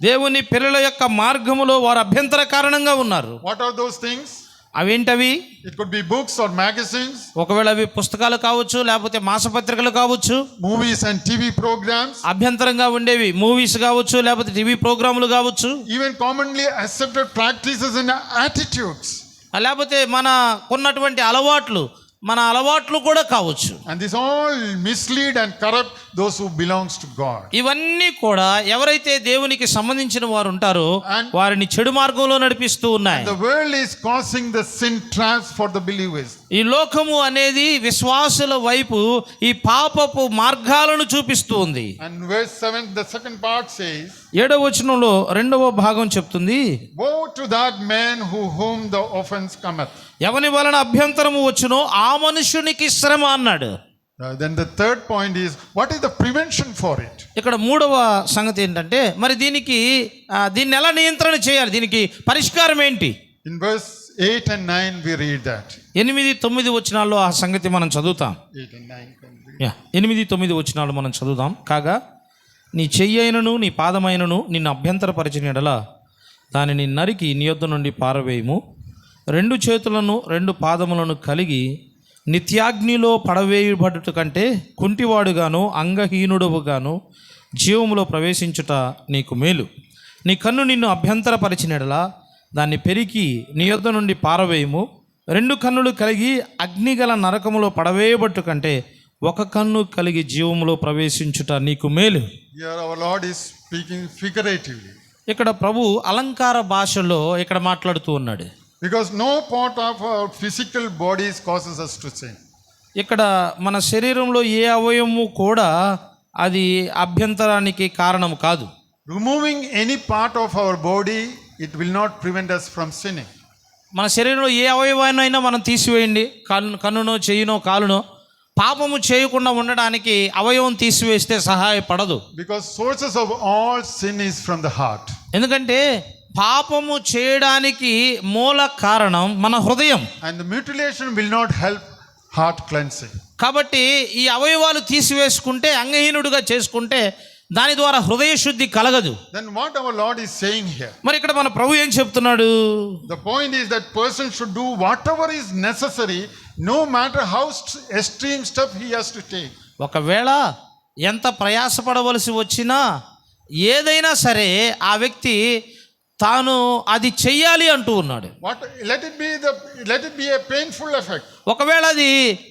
దేవుని పిల్లల యొక్క మార్గములో వారు అభ్యంతర కారణంగా ఉన్నారు. What are those things? అవేంటవి? It could be books or magazines, ఒకవేళ అవి పుస్తకాలు కావచ్చు, లేకపోతే మాసపత్రికలు కావచ్చు, movies and TV programs, అభ్యంతరంగా ఉండేవి మూవీస్ కావచ్చు, లేకపోతే టీవీ ప్రోగ్రాములు కావచ్చు, even commonly accepted practices and attitudes. లేకపోతే మన కొన్నటువంటి మన అలవాట్లు కూడా కావచ్చు. And this all mislead and corrupt those who belongs to God. ఇవన్నీ కూడా ఎవరైతే దేవునికి సంబంధించిన వారు ఉంటారో And- వారిని చెడు మార్గంలో నడిపిస్తూ ఉన్నాయి. The world is causing the sin traps for the believers. ఈ లోకము అనేది విశ్వాసుల వైపు ఈ పాపపు మార్గాలను చూపిస్తూ ఉంది. And verse 7, the second part says, 7వ వచనంలో 2వ భాగం చెప్తుంది, woe to that man whom the offense cometh. ఎవని వలన అభ్యంతరము వచ్చునో ఆ మనుషునికి శ్రమ అన్నాడు. Then the third point is, what is the prevention for it? ఇక్కడ 3వ సంగతి ఏంటంటే మరి దీన్ని ఎలా నియంత్రణ చేయాలి, దీనికి పరిష్కారం ఏంటి? In verse 8 and 9 we read that. 8-9 వచనాల్లో ఆ సంగతి మనం చదువుతాం. 8 and 9 can read. 8-9 వచనాలు మనం చదువుదాం. కాగా నీ చెయ్యైనను నీ పాదమైనను నిన్ను అభ్యంతరపరిచిన యెడల దానిని నరికి నీ యొద్ద నుండి పారవేయము. 2 చేతులను 2 పాదములను కలిగి నిత్యాగ్నిలో పడవేయబడుట కంటే కుంటివాడుగాను అంగహీనుడుగాను జీవములో ప్రవేశించుట నీకు మేలు. నీ కన్ను నిన్ను అభ్యంతరపరిచిన యెడల దాన్ని పెరికి నీ యొద్ద నుండి పారవేయము. 2 కన్నులు కలిగి అగ్నిగల నరకములో పడవేయబట్టు కంటే 1 కన్ను కలిగి జీవములో ప్రవేశించుట నీకు మేలు. Here our Lord is speaking figuratively. ఇక్కడ ప్రభు అలంకార భాషలో ఇక్కడ మాట్లాడుతూ ఉన్నాడు. Because no part of our physical bodies causes us to sin. ఇక్కడ మన శరీరంలో ఏ అవయవము కూడా అది అభ్యంతరానికి కారణం కాదు. Removing any part of our body, it will not prevent us from sinning. మన శరీరంలో ఏ అవయవాన్నైనా మనం తీసివేయండి, కన్నునో చెయ్యినో కాలునో, పాపము చేయకుండా ఉండడానికి అవయవం తీసివేస్తే సహాయపడదు. Because sources of all sin is from the heart. ఎందుకంటే పాపము చేయడానికి మూల కారణం మన హృదయం. And the mutilation will not help heart cleansing. కాబట్టి ఈ అవయవాలు తీసివేసుకుంటే, అంగహీనుడిగా చేసుకుంటే దాని ద్వారా హృదయ శుద్ధి కలగదు. Then what our Lord is saying here? మరి ఇక్కడ మన ప్రభు ఏం చెప్తున్నాడు? The point is that person should do whatever is necessary, no matter how extreme step he has to take. ఒకవేళ ఎంత ప్రయాసపడవలసి వచ్చినా ఏదైనా సరే ఆ వ్యక్తి తాను అది చెయ్యాలి అంటూ ఉన్నాడు. Let it be a painful effect. ఒకవేళ అది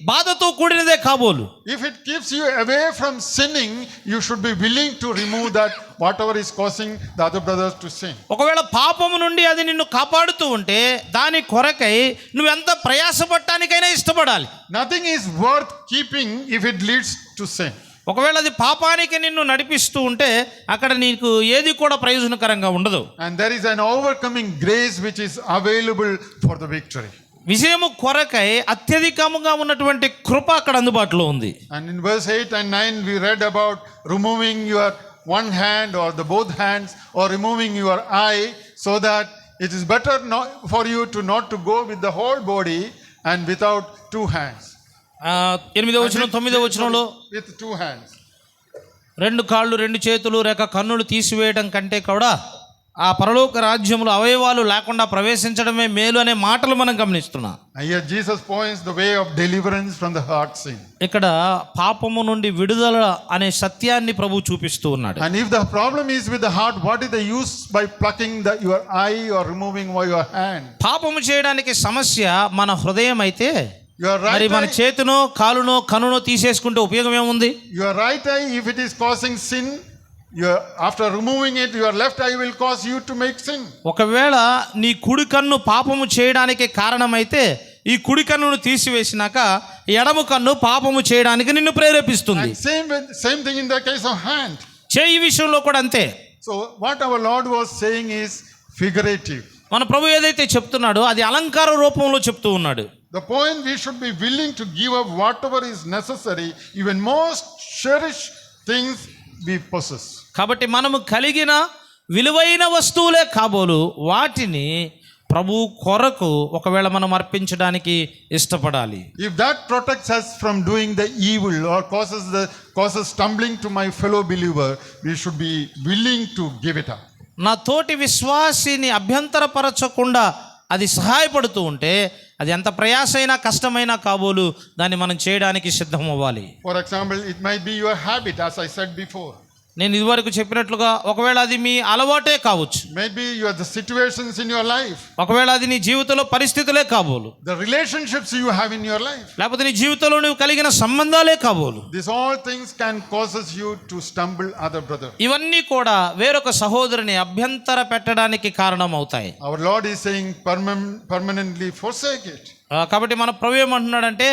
బాధతో కూడినదే కాబోలు. If it keeps you away from sinning, you should be willing to remove that whatever is causing the other brothers to sin. ఒకవేళ పాపము నుండి అది నిన్ను కాపాడుతూ ఉంటే దాని కొరకై నువ్వు ఎంత ప్రయాసపడటానికైనా ఇష్టపడాలి. Nothing is worth keeping if it leads to sin. ఒకవేళ అది పాపానికి నిన్ను నడిపిస్తూ ఉంటే అక్కడ నీకు ఏది కూడా ప్రయోజనకరంగా ఉండదు. And there is an overcoming grace which is available for the victory. విజయము కొరకై అత్యధికముగా ఉన్నటువంటి కృప అక్కడ అందుబాటులో ఉంది. And in verse 8 and 9 we read about removing your one hand or the both hands, or removing your eye, so that it is better for you not to go with the whole body and without 2 hands. 8వ వచనం 9వ వచనంలో with 2 hands. 2 కాళ్ళు 2 చేతులు రేక కన్నులు తీసివేయడం కంటే కూడా ఆ పరలోక రాజ్యంలో అవయవాలు లేకుండా ప్రవేశించడమే మేలు అనే మాటలు మనం గమనిస్తున్నాం. Here Jesus points the way of deliverance from the heart sin. ఇక్కడ పాపము నుండి విడుదల అనే సత్యాన్ని ప్రభు చూపిస్తూ ఉన్నాడు. And if the problem is with the heart, what is the use by plucking your eye or removing your hand? పాపము చేయడానికి సమస్య మన హృదయం అయితే Your మరి right మన eye, చేతునో కాలునో కన్నునో తీసేసుకుంటే ఉపయోగం ఏముంది? your right eye, if it is causing sin, after removing it, your left eye will cause you to make sin. ఒకవేళ నీ కుడి కన్ను పాపము చేయడానికి కారణమైతే ఈ కుడి కన్నును తీసివేసినాక ఎడమ కన్ను పాపము చేయడానికి నిన్ను ప్రేరేపిస్తుంది. And same thing in the case of hand. చేయి విషయంలో కూడా అంతే. So what our Lord was saying is figurative. మన ప్రభు ఏదైతే చెప్తున్నాడో అది అలంకార రూపంలో చెప్తూ ఉన్నాడు. The point, we should be willing to give up whatever is necessary, even most cherished things we possess. కాబట్టి మనము కలిగిన విలువైన వస్తువులే కాబోలు వాటిని ప్రభు కొరకు ఒకవేళ మనం అర్పించడానికి ఇష్టపడాలి. If that protects us from doing the evil or causes stumbling to my fellow believer, we should be willing to give it up. నా తోటి విశ్వాసిని అభ్యంతరపరచకుండా అది సహాయపడుతూ ఉంటే అది ఎంత ప్రయాసైనా కష్టమైనా కాబోలు దాన్ని మనం చేయడానికి సిద్ధం అవ్వాలి. For example, it might be your habit, as I said before. నేను ఇదివరకు చెప్పినట్లుగా ఒకవేళ అది మీ అలవాటే కావచ్చు, Maybe you are the situations in your life, ఒకవేళ అది నీ జీవితంలో పరిస్థితులే కాబోలు, the relationships you have in your life. లేకపోతే నీ జీవితంలో నువ్వు కలిగిన సంబంధాలే కాబోలు. These all things can causes you to stumble other brother. ఇవన్నీ కూడా వేరొక సహోదరుని అభ్యంతర పెట్టడానికి కారణం అవుతాయి. Our Lord is saying permanently forsake it. కాబట్టి మన ప్రభు ఏమంటున్నాడంటే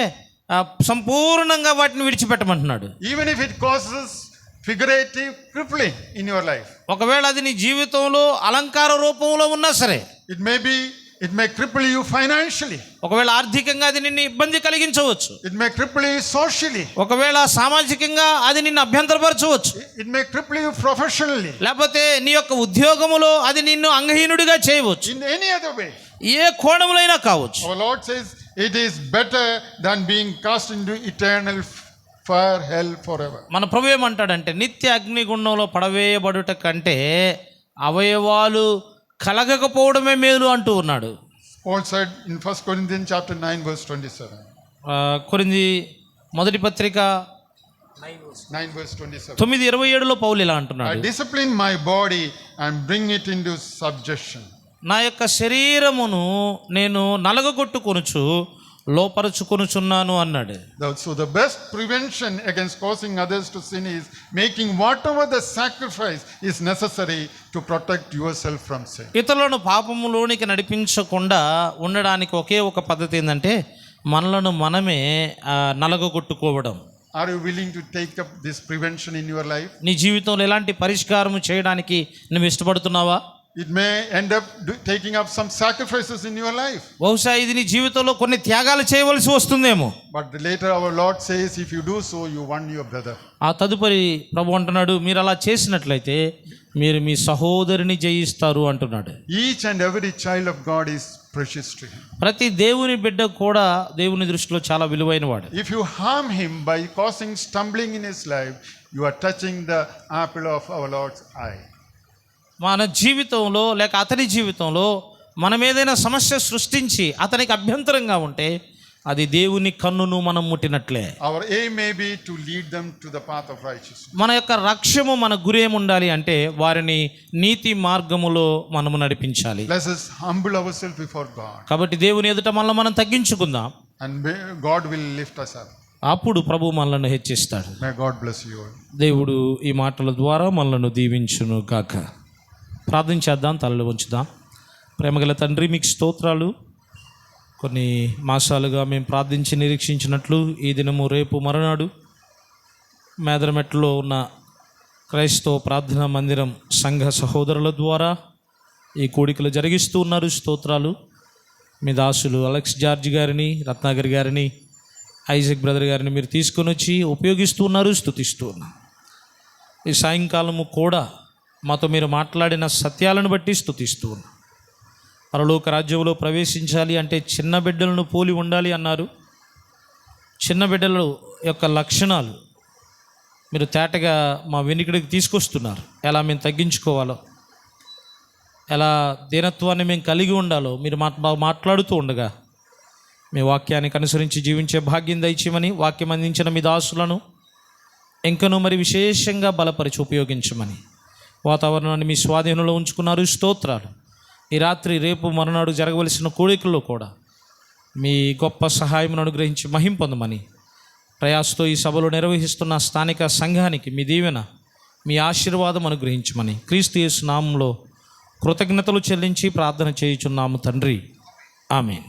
సంపూర్ణంగా వాటిని విడిచిపెట్టమంటున్నాడు. Even if it causes figurative crippling in your life. ఒకవేళ అది నీ జీవితంలో అలంకార రూపంలో ఉన్నా సరే, It may cripple you financially. ఒకవేళ ఆర్థికంగా అది నిన్ను ఇబ్బంది కలిగించవచ్చు, It may cripple you socially. ఒకవేళ సామాజికంగా అది నిన్ను అభ్యంతరపరచవచ్చు, It may cripple you professionally. లేకపోతే నీ యొక్క ఉద్యోగములో అది నిన్ను అంగహీనుడిగా చేయవచ్చు. In any other way. ఏ కోణములైనా కావచ్చు. Our Lord says it is better than being cast into eternal fire, hell forever. మన ప్రభు ఏమంటాడంటే నిత్య అగ్నిగుండంలో పడవేయబడుట కంటే అవయవాలు కలగకపోవడమే మేలు అంటూ ఉన్నాడు. Paul said in 1 Corinthians chapter 9 verse 27. కొరింథీ మొదటి పత్రిక 9 verse 27. 9:27లో పౌలు ఇలా I అంటున్నాడు, discipline my body and bring it into subjection. నా యొక్క శరీరమును నేను నలగగొట్టుకొనుచు లోపరుచుకొనుచున్నాను అన్నాడు. So the best prevention against causing others to sin is making whatever the sacrifice is necessary to protect yourself from sin. ఇతరులను పాపములోనికి నడిపించకుండా ఉండడానికి ఒకే ఒక పద్ధతి ఏంటంటే మనలను మనమే నలగగొట్టుకోవడం. Are you willing to take up this prevention in your life? నీ జీవితంలో ఎలాంటి పరిష్కారం చేయడానికి నువ్వు ఇష్టపడుతున్నావా? It may end up taking up some sacrifices in your life. బహుశా ఇది నీ జీవితంలో కొన్ని త్యాగాలు చేయవలసి వస్తుందేమో. But later our Lord says, if you do so, you won your brother. ఆ తదుపరి ప్రభు అంటున్నాడు, మీరు అలా చేసినట్లయితే మీరు మీ సహోదరిని జయిస్తారు అంటున్నాడు. Each and every child of God is precious to him. ప్రతి దేవుని బిడ్డ కూడా దేవుని దృష్టిలో చాలా విలువైన వాడు. If you harm him by causing stumbling in his life, you are touching the apple of our Lord's eye. మన జీవితంలో లేక అతని జీవితంలో మనం ఏదైనా సమస్య సృష్టించి అతనికి అభ్యంతరంగా ఉంటే అది దేవుని కన్నును మనం ముట్టినట్లే. Our aim may be to lead them to the path of righteousness. మన యొక్క లక్ష్యము, మన గురి ఏముండాలి అంటే వారిని నీతి మార్గములో మనము నడిపించాలి. Let us humble ourselves before God. కాబట్టి దేవుని ఎదుట మనల్ని మనం తగ్గించుకుందాం, And God will lift us up. అప్పుడు ప్రభు మనల్ని హెచ్చిస్తాడు. May God bless you all. దేవుడు ఈ మాటల ద్వారా మనల్ని దీవించును గాక. ప్రార్థన చేద్దాం, తలలు ఉంచుదాం. ప్రేమగల తండ్రి, మీకు స్తోత్రాలు. కొన్ని మాసాలుగా మేము ప్రార్థించి నిరీక్షించినట్లు ఈ దినము రేపు మరునాడు మేదరమెట్లో ఉన్న క్రైస్తవ ప్రార్థనా మందిరం సంఘ సహోదరుల ద్వారా ఈ కూడికలు జరిగిస్తూ ఉన్నారు. స్తోత్రాలు. మీ దాసులు అలెక్స్ జార్జ్ గారిని, రత్నాకర్ గారిని, ఐజక్ బ్రదర్ గారిని మీరు తీసుకొని వచ్చి ఉపయోగిస్తూ ఉన్నారు. స్తుతిస్తూ ఉన్నారు. ఈ సాయంకాలము కూడా మాతో మీరు మాట్లాడిన సత్యాలను బట్టి స్తుతిస్తూ ఉన్నాం. పరలోక రాజ్యంలో ప్రవేశించాలి అంటే చిన్న బిడ్డలను పోలి ఉండాలి అన్నారు. చిన్న బిడ్డల యొక్క లక్షణాలు మీరు తేటగా మా వెనుకడికి తీసుకొస్తున్నారు. ఎలా మేము తగ్గించుకోవాలో, ఎలా దీనత్వాన్ని మేము కలిగి ఉండాలో మీరు మాట్లాడుతూ ఉండగా మీ వాక్యానికి అనుసరించి జీవించే భాగ్యం దయచేయమని, వాక్యం అందించిన మీ దాసులను ఇంకనూ మరి విశేషంగా బలపరిచి ఉపయోగించమని వాతావరణాన్ని మీ స్వాధీనంలో ఉంచుకున్నారు. స్తోత్రాలు. ఈ రాత్రి రేపు మరునాడు జరగవలసిన కోరికల్లో కూడా మీ గొప్ప సహాయమును అనుగ్రహించి మహిం పొందమని ప్రయాసతో ఈ సభలో నిర్వహిస్తున్న స్థానిక సంఘానికి మీ దీవెన, మీ ఆశీర్వాదం అనుగ్రహించమని క్రీస్తు యేసు నామములో కృతజ్ఞతలు చెల్లించి ప్రార్థన చేయుచున్నాము తండ్రి. ఆమేన్.